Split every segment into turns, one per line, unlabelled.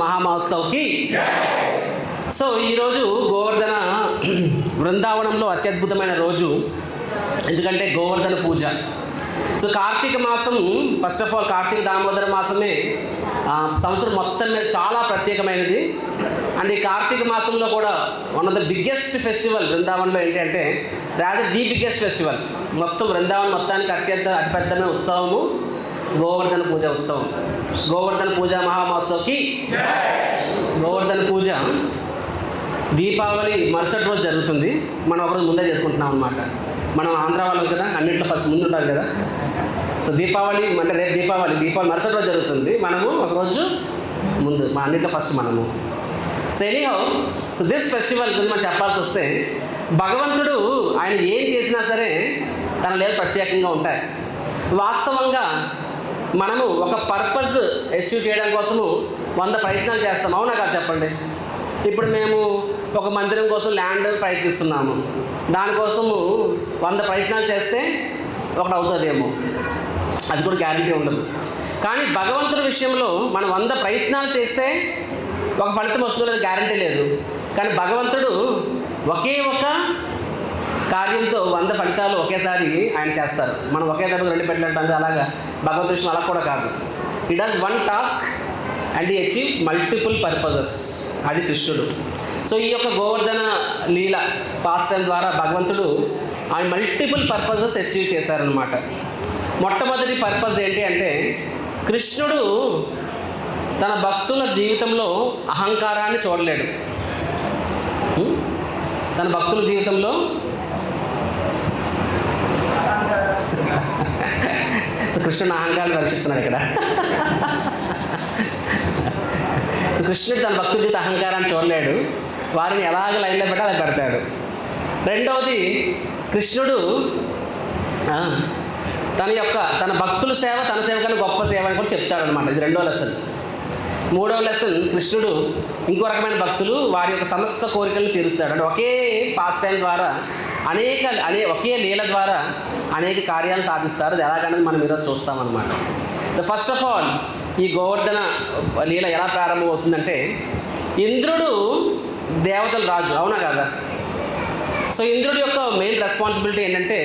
మహామహోత్సవ్కి. So ఈరోజు గోవర్ధన బృందావనంలో అత్యద్భుతమైన రోజు, ఎందుకంటే గోవర్ధన పూజ. సో కార్తీక మాసం, first of all Kartika Damodara మాసమే సంవత్సరం మొత్తం మీద చాలా ప్రత్యేకమైనది. అండ్ ఈ కార్తీక మాసంలో కూడా one of the biggest festival బృందావనంలో ఏంటంటే, రాదర్ ది బిగ్గెస్ట్ ఫెస్టివల్, మొత్తం బృందావనం మొత్తానికి అతిపెద్దమైన ఉత్సవము గోవర్ధన పూజ ఉత్సవం. గోవర్ధన పూజ మహామహోత్సవ్కి. గోవర్ధన పూజ దీపావళి మరుసటి రోజు జరుగుతుంది. మనం ఒకరోజు ముందే చేసుకుంటున్నాం అనమాట. మనం ఆంధ్ర వాళ్ళం కదా, అన్నింటిలో ఫస్ట్ ముందు ఉంటారు కదా. సో దీపావళి అంటే రేపు దీపావళి మరుసటి రోజు జరుగుతుంది, మనము ఒకరోజు ముందు, మన అన్నింటిలో ఫస్ట్ మనము. సో ఎనీహౌ దిస్ ఫెస్టివల్ గురించి మనం చెప్పాల్సి వస్తే, భగవంతుడు ఆయన ఏం చేసినా సరే తన లేదు ప్రత్యేకంగా ఉంటాయి. వాస్తవంగా మనము ఒక పర్పస్ అచీవ్ చేయడం కోసము 100 ప్రయత్నాలు చేస్తాం, అవునా కాదు చెప్పండి. ఇప్పుడు మేము ఒక మందిరం కోసం ల్యాండ్ ప్రయత్నిస్తున్నాము, దానికోసము 100 ప్రయత్నాలు చేస్తే ఒకటి అవుతుందేమో, అది కూడా గ్యారంటీ ఉండదు. కానీ భగవంతుడి విషయంలో మనం 100 ప్రయత్నాలు చేస్తే ఒక ఫలితం వస్తుందో లేదు గ్యారంటీ లేదు. కానీ భగవంతుడు ఒకే ఒక కార్యంతో 100 ఫలితాలు ఒకేసారి ఆయన చేస్తారు. మనం ఒకే దగ్గర 2 పెట్టాలంటే అలాగా భగవంతుడి విషయం అలా కూడా కాదు. హి does one task and he achieves multiple purposes. అది కృష్ణుడు. సో ఈ యొక్క గోవర్ధన లీల పాస్ టైం ద్వారా భగవంతుడు ఆయన మల్టిపుల్ పర్పసెస్ అచీవ్ చేశారనమాట. మొట్టమొదటి పర్పస్ ఏంటి అంటే, కృష్ణుడు తన భక్తుల జీవితంలో అహంకారాన్ని చూడలేడు. తన భక్తుల జీవితంలో కృష్ణుడు అహంకారాన్ని పరీక్షిస్తున్నాడు ఇక్కడ. కృష్ణుడు తన భక్తుల జీవిత అహంకారాన్ని చూడలేడు, వారిని ఎలాగ లైన్లో పెట్టి అలా పెడతాడు. రెండవది, కృష్ణుడు తన భక్తుల సేవ తన సేవ కన్నా గొప్ప సేవ అని కూడా చెప్తాడనమాట. ఇది రెండవ లెసన్. మూడవ లెసన్, కృష్ణుడు ఇంకో రకమైన భక్తులు వారి యొక్క సమస్త కోరికలను తీరుస్తాడు. అంటే ఒకే పాస్ టైం ద్వారా ఒకే లీల ద్వారా అనేక కార్యాలు సాధిస్తారు. అది ఎలాగన్నది మనం ఈరోజు చూస్తామన్నమాట. ఫస్ట్ ఆఫ్ ఆల్ ఈ గోవర్ధన లీల ఎలా ప్రారంభమవుతుందంటే, ఇంద్రుడు దేవతల రాజు, అవునా కాదా. సో ఇంద్రుడి యొక్క మెయిన్ రెస్పాన్సిబిలిటీ ఏంటంటే,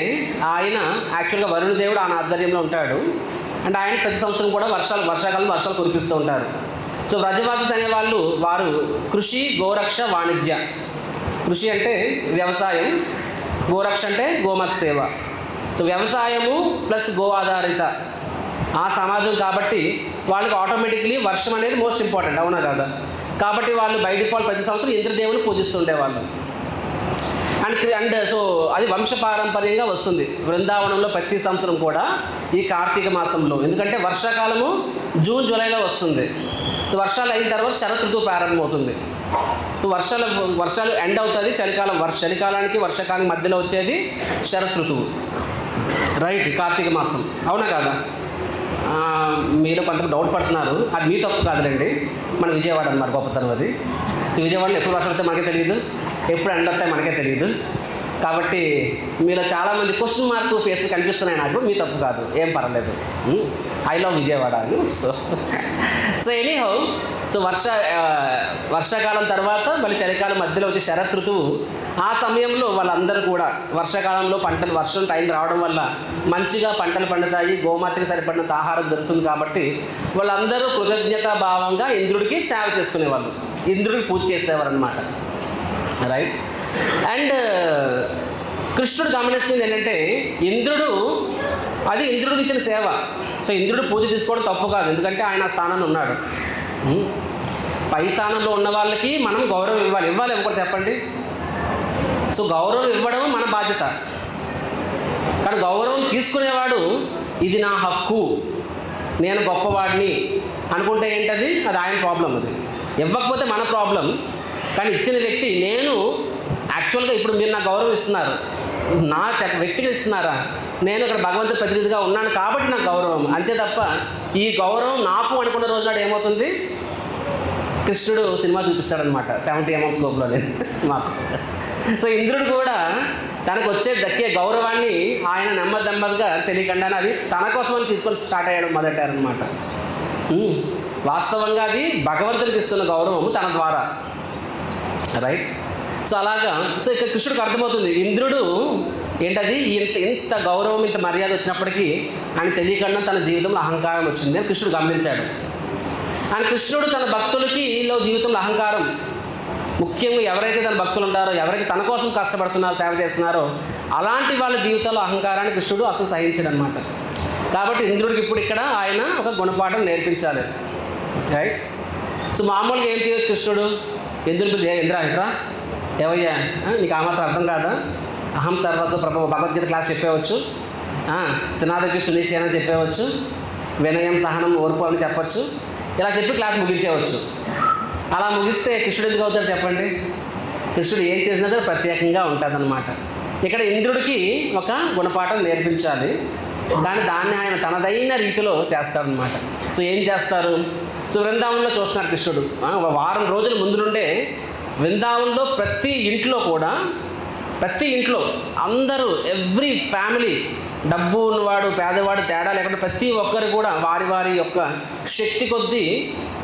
ఆయన యాక్చువల్గా వరుణ దేవుడు ఆయన ఆధ్వర్యంలో ఉంటాడు. అండ్ ఆయన ప్రతి సంవత్సరం కూడా వర్షాకాలం వర్షాలు కురిపిస్తూ ఉంటారు. సో వ్రజవాసస్ అనే వారు కృషి, గోరక్ష, వాణిజ్య. కృషి అంటే వ్యవసాయం, గోరక్ష అంటే గోమాత సేవ. సో వ్యవసాయము ప్లస్ గో ఆధారిత ఆ సమాజం కాబట్టి వాళ్ళకి ఆటోమేటిక్లీ వర్షం అనేది మోస్ట్ ఇంపార్టెంట్, అవునా కదా. కాబట్టి వాళ్ళు బై డిఫాల్ట్ ప్రతి సంవత్సరం ఇంద్రదేవుని పూజిస్తుండేవాళ్ళు. అండ్ సో అది వంశపారంపర్యంగా వస్తుంది బృందావనంలో ప్రతి సంవత్సరం కూడా ఈ కార్తీక మాసంలో. ఎందుకంటే వర్షాకాలము జూన్ జూలైలో వస్తుంది. సో వర్షాలు అయిన తర్వాత శరత్ ఋతువు ప్రారంభమవుతుంది. సో వర్షాలు ఎండ్ అవుతుంది, చలికాలానికి వర్షాకాలానికి మధ్యలో వచ్చేది శరత్ ఋతువు, రైట్, కార్తీక మాసం, అవునా కాదా. మీరు కొంత డౌట్ పడుతున్నారు, అది మీ తప్పు కాదులేండి, మన విజయవాడ అన్నమాట గొప్పతనం అది. సో విజయవాడలో ఎప్పుడు వర్షాలు వస్తే మనకే తెలియదు, ఎప్పుడు ఎండ వస్తాయి మనకే తెలియదు. కాబట్టి మీలో చాలామంది క్వశ్చన్ మార్క్ ఫేస్ కనిపిస్తున్నాయి నాకు, మీ తప్పు కాదు, ఏం పర్వాలేదు, I love Vijayawada. So anyhow, so వర్షాకాలం తర్వాత మళ్ళీ చలికాలం మధ్యలో వచ్చే శరత్ ఋతువు. ఆ సమయంలో వాళ్ళందరూ కూడా వర్షాకాలంలో వర్షం టైం రావడం వల్ల మంచిగా పంటలు పండుతాయి, గోమాతకి సరిపడినంత ఆహారం దొరుకుతుంది. కాబట్టి వాళ్ళందరూ కృతజ్ఞతాభావంగా ఇంద్రుడికి సేవ చేసుకునేవాళ్ళు, ఇంద్రుడికి పూజ చేసేవారు అనమాట, రైట్. అండ్ కృష్ణుడు గమనిస్తుంది ఏంటంటే, ఇంద్రుడికి ఇచ్చిన సేవ. సో ఇంద్రుడు పూజ తీసుకోవడం తప్పు కాదు, ఎందుకంటే ఆయన ఆ స్థానంలో ఉన్నాడు. పై స్థానంలో ఉన్న వాళ్ళకి మనం గౌరవం ఇవ్వాలి ఒకటి చెప్పండి. సో గౌరవం ఇవ్వడం మన బాధ్యత. కానీ గౌరవం తీసుకునేవాడు ఇది నా హక్కు, నేను గొప్పవాడిని అనుకుంటే ఏంటది, అది ఆయన ప్రాబ్లం. అది ఇవ్వకపోతే మన ప్రాబ్లం. కానీ ఇచ్చిన వ్యక్తి, నేను యాక్చువల్గా ఇప్పుడు మీరు నాకు గౌరవం ఇస్తున్నారు, నా వ్యక్తిగా ఇస్తున్నారా, నేను ఇక్కడ భగవంతుడి ప్రతినిధిగా ఉన్నాను కాబట్టి నాకు గౌరవం, అంతే తప్ప ఈ గౌరవం నాకు అనుకున్న రోజు నాడు ఏమవుతుంది, కృష్ణుడు సినిమా చూపిస్తాడనమాట 70 mm స్కోప్లోనే మాకు. సో ఇంద్రుడు కూడా తనకు దక్కే గౌరవాన్ని ఆయన నెమ్మదిగా తెలియకుండానే అది తన కోసమని తీసుకొని స్టార్ట్ అయ్యడం మొదలెట్టారనమాట. వాస్తవంగా అది భగవంతుడికి ఇస్తున్న గౌరవం తన ద్వారా, రైట్. సో అలాగా, సో ఇక్కడ కృష్ణుడికి అర్థమవుతుంది ఇంద్రుడు ఏంటది ఇంత గౌరవం ఇంత మర్యాద వచ్చినప్పటికీ ఆయన తెలియకుండా తన జీవితంలో అహంకారం వచ్చింది అని కృష్ణుడు గమనించాడు. ఆయన కృష్ణుడు తన భక్తులకి జీవితంలో అహంకారం, ముఖ్యంగా ఎవరైతే తన భక్తులు ఉంటారో, ఎవరైతే తన కోసం కష్టపడుతున్నారో, సేవ చేస్తున్నారో అలాంటి వాళ్ళ జీవితంలో అహంకారాన్ని కృష్ణుడు అసలు సహించడు అనమాట. కాబట్టి ఇంద్రుడికి ఇప్పుడు ఇక్కడ ఆయన ఒక గుణపాఠం నేర్పించాలి, రైట్. సో మామూలుగా ఏం చేయవచ్చు కృష్ణుడు, ఇంద్రుడికి ఇంద్ర ఇంద్రా ఏవయ్యా నీకు ఆ మాత్రం అర్థం కాదా, అహం సర్వస్వ ప్రభు భగవద్గీత క్లాస్ చెప్పేవచ్చు, తినాదకి సునిశ్చయని చెప్పేవచ్చు, వినయం సహనం ఓర్పు అని చెప్పచ్చు, ఇలా చెప్పి క్లాస్ ముగించేవచ్చు. అలా ముగిస్తే కృష్ణుడు ఎందుకు అవుతాడు చెప్పండి? కృష్ణుడు ఏం చేసినా ప్రత్యేకంగా ఉంటుందన్నమాట. ఇక్కడ ఇంద్రుడికి ఒక గుణపాఠం నేర్పించాలి, కానీ దాన్ని ఆయన తనదైన రీతిలో చేస్తాడనమాట. సో ఏం చేస్తారు? సో బృందావనంలో చూస్తున్నాడు కృష్ణుడు. వారం రోజుల ముందు నుండే బృందావనంలో ప్రతి ఇంట్లో అందరూ, ఎవ్రీ ఫ్యామిలీ, డబ్బు ఉన్నవాడు పేదవాడు తేడా లేకుండా ప్రతి ఒక్కరు కూడా వారి వారి యొక్క శక్తి కొద్దీ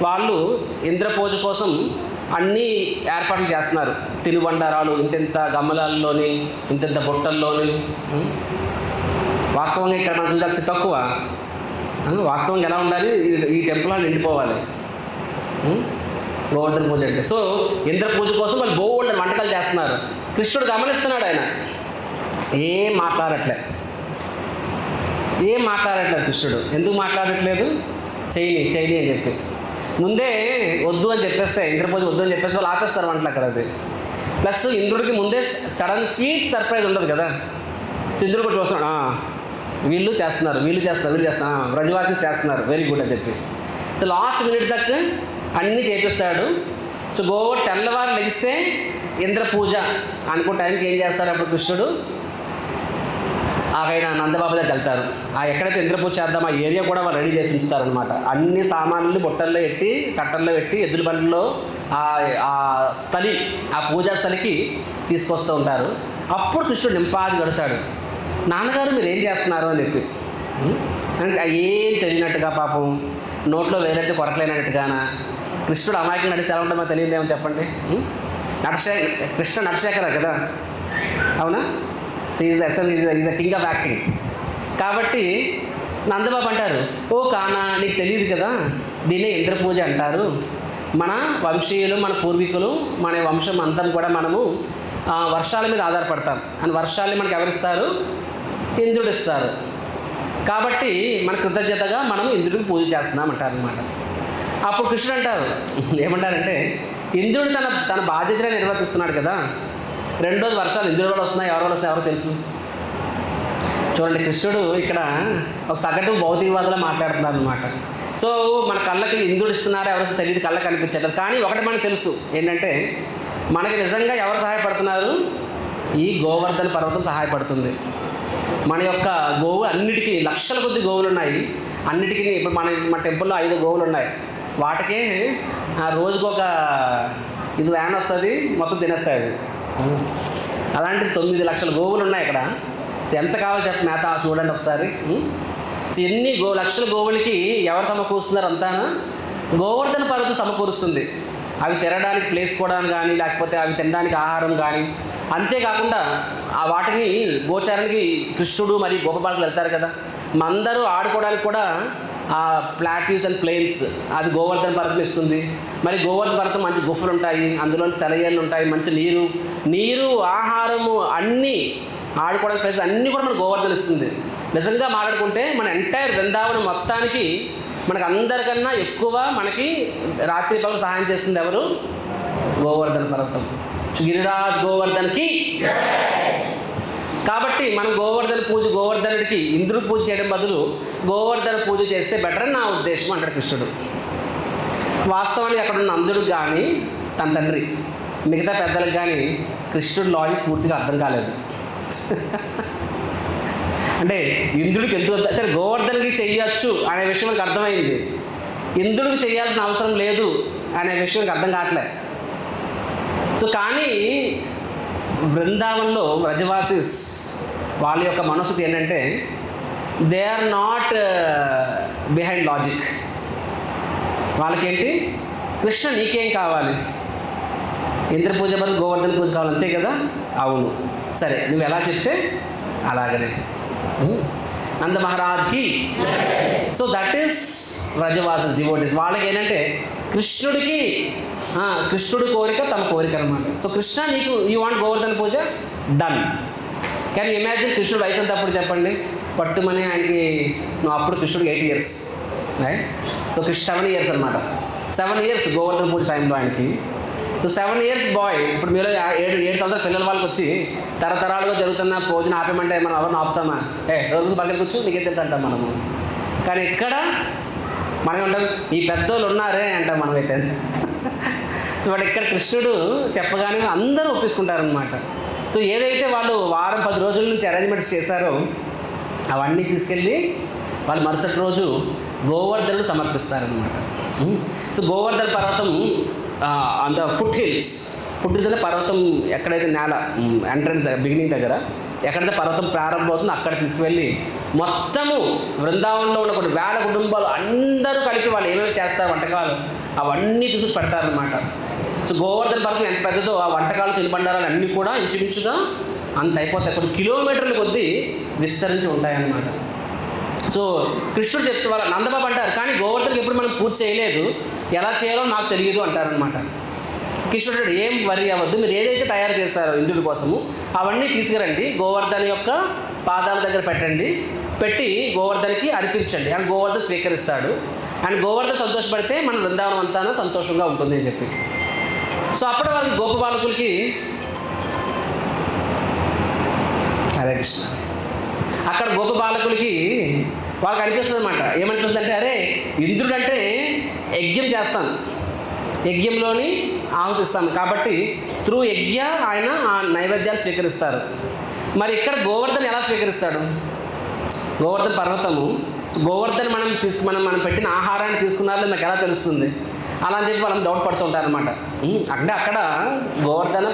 వాళ్ళు ఇంద్ర పూజ కోసం అన్నీ ఏర్పాట్లు చేస్తున్నారు. తినుబండారాలు ఇంతెంత గమ్మలాల్లోని, ఇంతెంత బుట్టల్లోని. వాస్తవంగా ఇక్కడ మనకు చూసి తక్కువ, వాస్తవంగా ఎలా ఉండాలి, ఈ టెంపుల్ హాల్ నిండిపోవాలి గోవర్ధన పూజ అంటే. సో ఇంద్ర పూజ కోసం వాళ్ళు బోల్డని వంటకాలు చేస్తున్నారు. కృష్ణుడు గమనిస్తున్నాడు, ఆయన ఏం మాట్లాడట్లేదు కృష్ణుడు. ఎందుకు మాట్లాడట్లేదు? చేయని అని చెప్పి ముందే వద్దు అని చెప్పేస్తే, ఇంద్ర పూజ వద్దు అని చెప్పేస్తే వాళ్ళు ఆపేస్తారు వంటలు అక్కడ. అది ప్లస్ ఇంద్రుడికి ముందే సడన్ స్వీట్ సర్ప్రైజ్ ఉండదు కదా. సో ఇంద్రుడు కూడా చూస్తున్నాడు, వీళ్ళు చేస్తున్నారు బ్రజవాసి చేస్తున్నారు, వెరీ గుడ్ అని చెప్పి. సో లాస్ట్ మినిట్ దాకా అన్నీ చేపిస్తాడు. సో తెల్లవారు లెగిస్తే ఇంద్ర పూజ అనుకున్న టైంకి ఏం చేస్తారు అప్పుడు కృష్ణుడు? ఆయన నందబాబు దగ్గరికి వెళ్తారు. ఎక్కడైతే ఇంద్ర పూజ చేద్దాం ఆ ఏరియా కూడా వాళ్ళు రెడీ చేసి ఉంచుతారనమాట. అన్ని సామాన్లు బుట్టల్లో పెట్టి, కట్టల్లో పెట్టి, ఎద్దుల బండిలో ఆ పూజా స్థలికి తీసుకొస్తూ ఉంటారు. అప్పుడు కృష్ణుడు నింపాది కడతాడు. నాన్నగారు మీరు ఏం చేస్తున్నారు అని చెప్పి, ఏం తెలియనట్టుగా పాపం నోట్లో వేరైతే కొరకలేనట్టుగానా. కృష్ణుడు అమాయకులు నడిచి ఎలా ఉంటామో తెలియదేమో చెప్పండి. కృష్ణ నరశేఖర కదా, అవునా? So is the king of acting. కాబట్టి నందబాబు అంటారు, ఓ కానా నీకు తెలియదు కదా, దీన్నే ఇంద్ర పూజ అంటారు. మన వంశీయులు, మన పూర్వీకులు, మన వంశం అంతా కూడా మనము వర్షాల మీద ఆధారపడతాం. అని వర్షాలని మనకు ఎవరిస్తారు? ఇంద్రుడు ఇస్తారు. కాబట్టి మన కృతజ్ఞతగా మనం ఇంద్రుడికి పూజ చేస్తున్నాం అంటారనమాట. అప్పుడు కృష్ణుడు అంటారు, ఏమంటారంటే ఇంద్రుడు తన బాధ్యతగా నిర్వర్తిస్తున్నాడు కదా. రెండోది వర్షాలు ఇంద్రుడి వల్ల వస్తున్నాయి, ఎవరి వల్ల వస్తున్నాయి ఎవరో తెలుసు. చూడండి, కృష్ణుడు ఇక్కడ ఒక సగటు భౌతికవాదులా మాట్లాడుతున్నారు అనమాట. సో మన కళ్ళకి ఇంద్రుడు ఇస్తున్నారో ఎవరో తెలియదు, కళ్ళకి కనిపించట్లేదు. కానీ ఒకటి మనకు తెలుసు ఏంటంటే, మనకి నిజంగా ఎవరు సహాయపడుతున్నారు? ఈ గోవర్ధన పర్వతం సహాయపడుతుంది. మన యొక్క గోవు అన్నిటికీ లక్షల కొద్ది గోవులు ఉన్నాయి. అన్నిటికీ ఇప్పుడు మన టెంపుల్లో 5 గోవులు ఉన్నాయి. వాటికే రోజుకొక ఇది వ్యాన్ వస్తుంది, మొత్తం తినేస్తాయి అవి. అలాంటి 9 లక్షల గోవులు ఉన్నాయి ఇక్కడ. సో ఎంత కావాలో చెప్పి మేత చూడండి ఒకసారి. సో ఎన్ని లక్షల గోవులకి ఎవరు సమకూరుస్తున్నారు? అంతా గోవర్ధన పర్వతం సమకూరుస్తుంది. అవి తినడానికి ప్లేస్ కూడా కానీ, లేకపోతే అవి తినడానికి ఆహారం కానీ. అంతేకాకుండా వాటిని గోచారానికి కృష్ణుడు మరియు గోపబాలకులు వెళ్తారు కదా, అందరూ ఆడుకోవడానికి కూడా ఆ ప్లాట్యూస్ అండ్ ప్లేన్స్ అది గోవర్ధన పర్వతం ఇస్తుంది. మరి గోవర్ధన పర్వతం మంచి గుఫలు ఉంటాయి, అందులో సెలయేళ్ళు ఉంటాయి, మంచి నీరు ఆహారము అన్నీ ఆడుకోవడానికి ప్లేస్ అన్నీ కూడా మనకు గోవర్ధన ఇస్తుంది. నిజంగా మాట్లాడుకుంటే మన ఎంటైర్ బృందావనం మొత్తానికి మనకు అందరికన్నా ఎక్కువ మనకి రాత్రి పగలు సహాయం చేస్తుంది ఎవరు? గోవర్ధన పర్వతం. గిరిరాజ్ గోవర్ధన్కి. కాబట్టి మనం గోవర్ధనుడికి ఇంద్రుడు పూజ చేయడం బదులు గోవర్ధన పూజ చేస్తే బెటర్ అని నా ఉద్దేశం అంటాడు కృష్ణుడు. వాస్తవానికి అక్కడ ఉన్న అందరికి కానీ తన తండ్రి మిగతా పెద్దలకు కానీ కృష్ణుడు లాజిక్ పూర్తిగా అర్థం కాలేదు. అంటే ఇంద్రుడికి ఎందుకు సరే గోవర్ధనకి చెయ్యొచ్చు అనే విషయం మనకు అర్థమైంది, ఇంద్రుడికి చేయాల్సిన అవసరం లేదు అనే విషయం మనకు అర్థం కావట్లే. సో కానీ బృందావనంలో వ్రజవాసిస్ వాళ్ళ యొక్క మనస్థితి ఏంటంటే they are not behind logic. వాళ్ళకేంటి, కృష్ణ నీకేం కావాలి, ఇంద్ర పూజ బదులు గోవర్ధన పూజ కావాలి, అంతే కదా. అవును, సరే నువ్వు ఎలా చెప్తే అలాగనే. నంద మహారాజ్కి. So that is Vrajavasa devotees. వాళ్ళకి ఏంటంటే కృష్ణుడి కోరిక తమ కోరిక అనమాట. సో కృష్ణ నీకు you want Govardhana Puja, done. కానీ ఇమాజిన్ కృష్ణుడు వయసు అంతా అప్పుడు చెప్పండి, పట్టుమని ఆయనకి నువ్వు అప్పుడు కృష్ణుడికి 8 years, రైట్. సో 7 years అనమాట. 7 years గోవర్ధన పూజ టైంలో ఆయనకి. So 7 years boy. ఇప్పుడు మీరు 7 సంవత్సరాల పిల్లల వాళ్ళకి వచ్చి తరతరాలుగా జరుగుతున్న పూజను ఆపేమంటే మనం ఎవరిని ఆపుతామా? రోజు పక్కన కూర్చు నీకేం తెలుసు అంటాం మనము. కానీ ఇక్కడ మనం ఉంటాం, ఈ పెద్దోళ్ళు ఉన్నారే అంటాం మనమైతే. సో వాడు ఇక్కడ కృష్ణుడు చెప్పగానే అందరూ ఒప్పేసుకుంటారనమాట. సో ఏదైతే వాళ్ళు వారం 10 రోజుల నుంచి అరేంజ్మెంట్స్ చేశారో అవన్నీ తీసుకెళ్ళి వాళ్ళు మరుసటి రోజు గోవర్ధనుడు సమర్పిస్తారనమాట. సో గోవర్ధన పర్వతం అంత ఫుట్ హిల్స్ అంటే పర్వతం ఎక్కడైతే నేల ఎంట్రన్స్ బిగినింగ్ దగ్గర ఎక్కడైతే పర్వతం ప్రారంభమవుతుందో అక్కడ తీసుకువెళ్ళి మొత్తము బృందావనంలో ఉన్న కొన్ని 1000 కుటుంబాలు అందరూ కలిపి వాళ్ళు ఏమేమి చేస్తారు వంటకాలు అవన్నీ తీసుకు పెడతారనమాట. సో గోవర్ధన పర్వతం ఎంత పెద్దదో ఆ వంటకాలు తినుబండారాలు అన్నీ కూడా ఇంచుమించుగా అంత అయిపోతాయి. కొన్ని కిలోమీటర్ల కొద్దీ విస్తరించి ఉంటాయన్నమాట. సో కృష్ణుడు చెప్తే వాళ్ళ నందబాబు అంటారు, కానీ గోవర్ధనకి ఎప్పుడు మనం పూజ చేయలేదు, ఎలా చేయాలో నాకు తెలియదు అంటారనమాట. కృష్ణుడు ఏం వరి అవ్వద్దు, మీరు ఏదైతే తయారు చేశారో ఇంద్రుడి కోసము అవన్నీ తీసుకురండి, గోవర్ధన యొక్క పాదాల దగ్గర పెట్టండి, పెట్టి గోవర్ధనకి అర్పించండి, అని గోవర్ధన స్వీకరిస్తాడు. అండ్ గోవర్ధన సంతోషపడితే మన బృందావనం అంతా సంతోషంగా ఉంటుంది అని చెప్పి. సో అప్పుడు వాళ్ళకి గోపబాలకులకి హరే కృష్ణ అక్కడ గోపబాలకులకి వాళ్ళకి అనిపిస్తుంది అనమాట. ఏమనిపిస్తుంది అంటే, అరే ఇంద్రుడు అంటే యజ్ఞం చేస్తాను, యజ్ఞంలోని ఆహుతిస్తాను కాబట్టి త్రూ యజ్ఞ ఆయన ఆ నైవేద్యాలు స్వీకరిస్తారు. మరి ఇక్కడ గోవర్ధన ఎలా స్వీకరిస్తాడు? గోవర్ధన పర్వతము, గోవర్ధన మనం పెట్టిన ఆహారాన్ని తీసుకున్నారో నాకు ఎలా తెలుస్తుంది? అలా అని చెప్పి వాళ్ళని డౌట్ పడుతుంటారనమాట. అంటే అక్కడ గోవర్ధన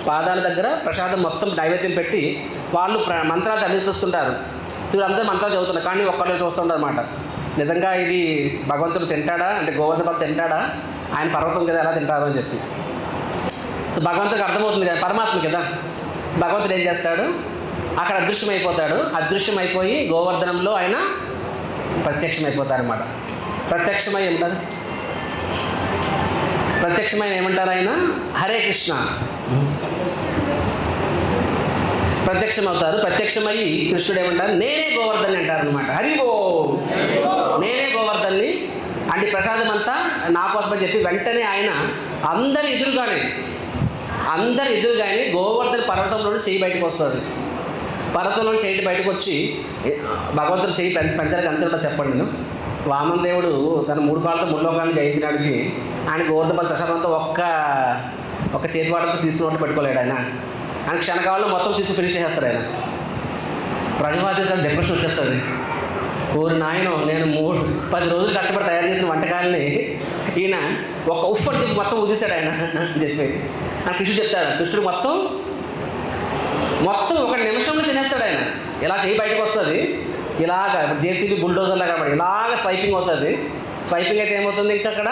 పాదాల దగ్గర ప్రసాదం మొత్తం నైవేద్యం పెట్టి వాళ్ళు మంత్రాలు చదివిస్తుంటారు. వీళ్ళందరూ మంత్రాలు చదువుతున్నారు, కానీ ఒక్కళ్ళు చూస్తుంటారు అనమాట. నిజంగా ఇది భగవంతుడు తింటాడా అంటే గోవర్ధన పర్వతం తింటాడా, ఆయన పర్వతం కదా ఎలా తింటారు అని చెప్పి. సో భగవంతుడికి అర్థమవుతుంది కదా, పరమాత్మ కదా. భగవంతుడు ఏం చేస్తాడు, అక్కడ అదృశ్యమైపోతాడు. అదృశ్యమైపోయి గోవర్ధనంలో ఆయన ప్రత్యక్షమైపోతారు అనమాట. ప్రత్యక్షమైన ఏమంటారు ఆయన? హరే కృష్ణ ప్రత్యక్షమవుతారు. ప్రత్యక్షమయ్యి కృష్ణుడు ఏమంటారు? నేనే గోవర్ధన్ని అంటారనమాట. హరివో నేనే గోవర్ధన్ని అంటే ప్రసాదం అంతా నా కోసమని చెప్పి వెంటనే ఆయన అందరి ఎదురుగానే గోవర్ధన పర్వతంలో చేయి బయటకు వస్తుంది. పర్వతంలో చేయి బయటకు వచ్చి భగవంతుడు చేయి పెంచడానికి అంతే కూడా చెప్పండి. నేను వామన దేవుడు తన 3 కాళ్ళతో 3 లోకాలను జయించడానికి ఆయన గోవర్ధన ప్రసాదంతో ఒక్క చేతివాటంతో తీసుకున్నట్టు పెట్టుకోలేడు ఆయన క్షణకాలంలో మొత్తం తీసుకుని ఫినిష్ చేసేస్తాడు ఆయన. ప్రజవాచేసారి డిప్రెషన్ వచ్చేస్తుంది. ఊరు నాయన నేను 10 రోజులు కష్టపడి తయారు చేసిన వంటకాలని ఈయన ఒక ఉఫ్ఫర్ చెప్పి మొత్తం ఉదిశాడు ఆయన అని చెప్పి కృష్ణుడు చెప్తాడు. కృష్ణుడు మొత్తం 1 నిమిషంలో తినేస్తాడు ఆయన. ఇలా చేయి బయటకు వస్తుంది, ఇలాగ జేసీబీ బుల్డోజర్ లాగా ఇలాగ స్వైపింగ్ అవుతుంది. స్వైపింగ్ అయితే ఏమవుతుంది, ఇంకా అక్కడ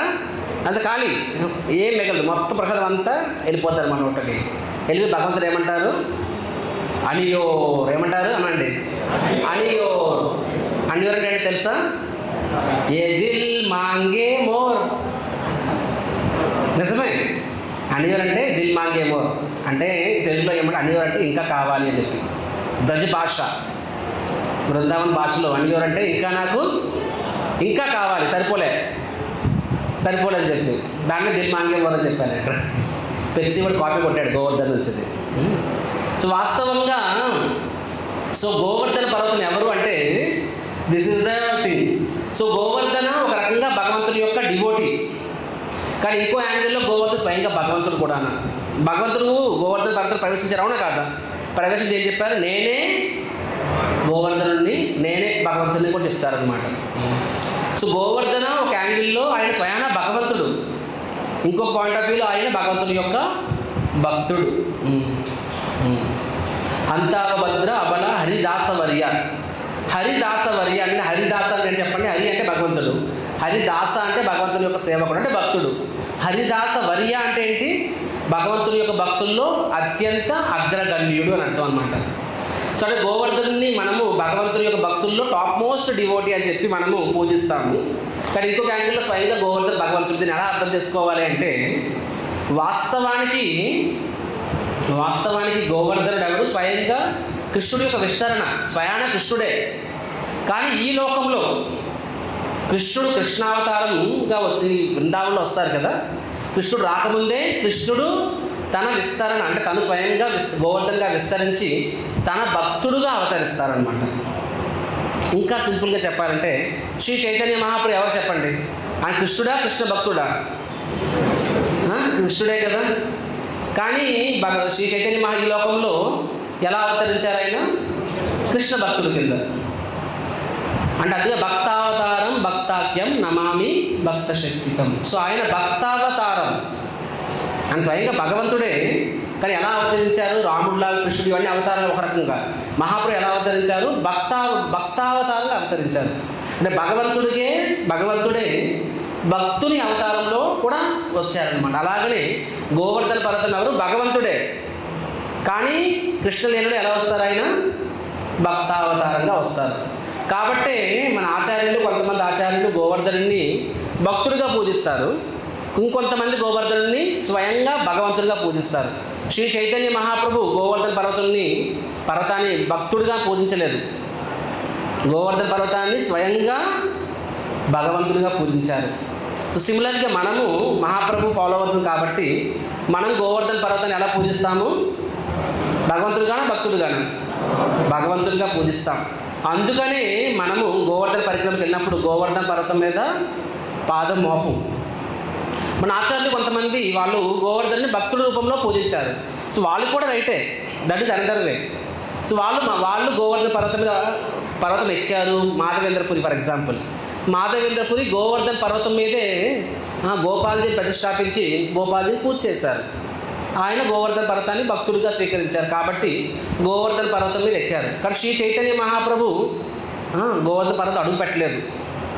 అంత ఖాళీ ఏం మిగలదు, మొత్తం ప్రసాదం అంతా వెళ్ళిపోతారు మన ఒకటి. వెళ్ళి భగవంతుడు ఏమంటారు? అనియోర్ ఏమంటారు అనండి. అనియోర్ అంటే తెలుసా? ఏ దిల్ మాంగే మోర్. నిజమే, అనియోర్ అంటే దిల్ మాంగే మోర్ అంటే తెలుగులో ఏమంటే అనియోర్ అంటే ఇంకా కావాలి అని చెప్పి. బ్రజ్ భాష బృందావన్ భాషలో అనియోర్ అంటే ఇంకా నాకు ఇంకా కావాలి, సరిపోలే అని చెప్పి దాన్ని దిల్ మాంగే మోర్ అని చెప్పాను. పెప్సీ కూడా కాపీ కొట్టాడు గోవర్ధన్ నుంచి. సో వాస్తవంగా గోవర్ధన పర్వతం ఎవరు అంటే this is the thing. So Govardhana ఒక రకంగా భగవంతుడి యొక్క డివోటీ, కానీ ఇంకో యాంగిల్లో గోవర్ధన స్వయంగా భగవంతుడు కూడా. భగవంతుడు గోవర్ధన పర్వతం ప్రవేశించారు, అవునా కాదా? ప్రవేశించి ఏం చెప్పారు? నేనే గోవర్ధనుడిని, నేనే భగవంతుడిని కూడా చెప్తారనమాట. సో గోవర్ధన ఒక యాంగిల్లో ఆయన స్వయాన భగవంతుడు, ఇంకొక పాయింట్ ఆఫ్ వ్యూలో ఆయన భగవంతుడి యొక్క భక్తుడు. అంతాభద్ర అబల హరిదాసవర్య అంటే హరిదాస అంటే చెప్పండి. హరి అంటే భగవంతుడు, హరిదాస అంటే భగవంతుని యొక్క సేవకుడు అంటే భక్తుడు. హరిదాస వర్య అంటే ఏంటి? భగవంతుని యొక్క భక్తుల్లో అత్యంత అగ్రగణ్యుడు అని అర్థం అనమాట. సో అంటే గోవర్ధనుని మనము భగవంతుని యొక్క భక్తుల్లో టాప్ మోస్ట్ డివోటీ అని చెప్పి మనము పూజిస్తాము. కానీ ఇంకొక యాంగిల్లో స్వయంగా గోవర్ధన్ భగవంతుడు. దీన్ని ఎలా అర్థం చేసుకోవాలి అంటే వాస్తవానికి గోవర్ధనుడు ఎవరు? స్వయంగా కృష్ణుడి యొక్క విస్తరణ, స్వయాన కృష్ణుడే. కానీ ఈ లోకంలో కృష్ణుడు కృష్ణావతారంగా ఈ బృందావనంలో వస్తారు కదా, కృష్ణుడు రాకముందే కృష్ణుడు తన విస్తరణ అంటే తను స్వయంగా గోవర్ధన్గా విస్తరించి తన భక్తుడుగా అవతరిస్తారనమాట. ఇంకా సింపుల్గా చెప్పాలంటే శ్రీ చైతన్య మహాప్రభు ఎవరు చెప్పండి? ఆయన కృష్ణుడా, కృష్ణ భక్తుడా? కృష్ణుడే కదా. కానీ శ్రీ చైతన్య ఈ లోకంలో ఎలా అవతరించారు? ఆయన కృష్ణ భక్తుడు కింద. అంటే అదిగా భక్తావతారం భక్తాఖ్యం నమామి భక్త శక్తికం. సో ఆయన భక్తావతారం, ఆయన స్వయంగా భగవంతుడే. కానీ ఎలా అవతరించారు? రాముడిలాగా, కృష్ణుడు, ఇవన్నీ అవతారాలు ఒక రకంగా. మహాప్రభు ఎలా అవతరించారు? భక్తావతారంగా అవతరించారు. అంటే భగవంతుడే భక్తుని అవతారంలో కూడా వచ్చారనమాట. అలాగనే గోవర్ధన పర్వతం ఎవరు? భగవంతుడే. కానీ కృష్ణలీలలో ఎలా వస్తారు? ఆయన భక్తావతారంగా వస్తారు. కాబట్టి మన ఆచార్యులు, కొంతమంది ఆచార్యులు గోవర్ధనుని భక్తుడిగా పూజిస్తారు, ఇంకొంతమంది గోవర్ధనుని స్వయంగా భగవంతుడిగా పూజిస్తారు. శ్రీ చైతన్య మహాప్రభు గోవర్ధన పర్వతాన్ని భక్తుడిగా పూజించలేదు. గోవర్ధన పర్వతాన్ని స్వయంగా భగవంతుడిగా పూజించారు. సో సిమిలర్గా మనము మహాప్రభు ఫాలోవర్స్ కాబట్టి మనం గోవర్ధన పర్వతాన్ని ఎలా పూజిస్తాము? భగవంతుడిగానా, భక్తుడిగానా? భగవంతుడిగా పూజిస్తాం. అందుకనే మనము గోవర్ధన పరిక్రమకి వెళ్ళినప్పుడు గోవర్ధన పర్వతం మీద పాదం మోపు. మన ఆచార్యులు కొంతమంది వాళ్ళు గోవర్ధన్ని భక్తుడి రూపంలో పూజించారు. సో వాళ్ళు కూడా రైటే, that is another way. So వాళ్ళు గోవర్ధన పర్వతం ఎక్కారు. మాధవేంద్రపురి ఫర్ ఎగ్జాంపుల్, మాధవేంద్రపురి గోవర్ధన పర్వతం మీదే గోపాల్జీని ప్రతిష్టాపించి గోపాల్జీని పూజ చేశారు. ఆయన గోవర్ధన పర్వతాన్ని భక్తుడిగా స్వీకరించారు కాబట్టి గోవర్ధన పర్వతం మీద ఎక్కారు. కానీ శ్రీ చైతన్య మహాప్రభు గోవర్ధన పర్వతం అడుగు పెట్టలేదు.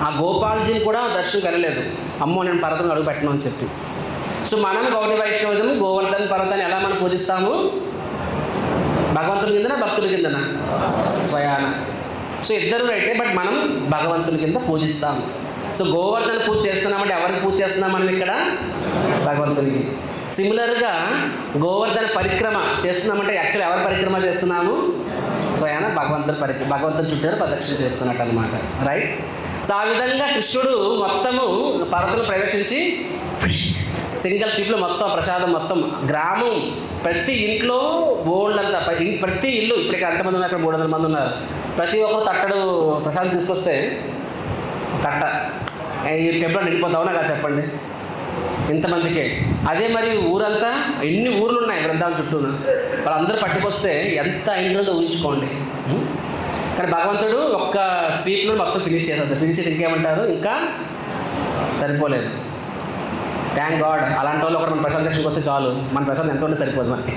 ఆ గోపాల్జీని కూడా దర్శనం వెళ్ళలేదు. అమ్మో నేను పర్వతం అడుగు పెట్టను అని చెప్పి. సో మనం గౌరీ వైష్ణవిజం గోవర్ధన పర్వతాన్ని ఎలా మనం పూజిస్తాము? భగవంతుని కిందనా, భక్తుడి కిందనా? స్వయాన. సో ఇద్దరు రైటే, బట్ మనం భగవంతుని కింద పూజిస్తాము. సో గోవర్ధన పూజ చేస్తున్నామంటే ఎవరికి పూజ చేస్తున్నాం మనం ఇక్కడ? భగవంతునికి. సిమిలర్గా గోవర్ధన పరిక్రమ చేస్తున్నామంటే యాక్చువల్ ఎవరి పరిక్రమ చేస్తున్నాము? స్వయాన భగవంతుని చుట్టూ ప్రదక్షిణ చేస్తున్నట్టు అనమాట, రైట్? సో ఆ విధంగా కృష్ణుడు మొత్తము పర్వతం ప్రవేశించి సింగిల్ షిప్లో మొత్తం ప్రసాదం మొత్తం గ్రామం ప్రతి ఇంట్లో బోల్డంతా ప్రతి ఇల్లు ఇప్పటికి ఎంతమంది ఉన్నారు? ఇక్కడ 300 మంది ఉన్నారు. ప్రతి ఒక్కరు తట్టడు ప్రసాదం తీసుకొస్తే తట్ట ఈ టెంపుల్ నిండిపోతావు నాకు చెప్పండి ఇంతమందికే. అదే మరి ఊరంతా ఎన్ని ఊర్లు ఉన్నాయి బృందావనం చుట్టూను, వాళ్ళందరూ పట్టుకొస్తే ఎంత ఇంట్లో ఊహించుకోండి. కానీ భగవంతుడు ఒక్క స్వీట్లో మొత్తం ఫినిష్ చేస్తారు. ఫినిష్ చేసి ఇంకేమంటారు? ఇంకా సరిపోలేదు. Thank God. అలాంటి వాళ్ళు ఒకరు మన ప్రసాద్ సెక్షన్కి వస్తే చాలు, మన ప్రసాదం ఎంత ఉంటే సరిపోదు మనకి.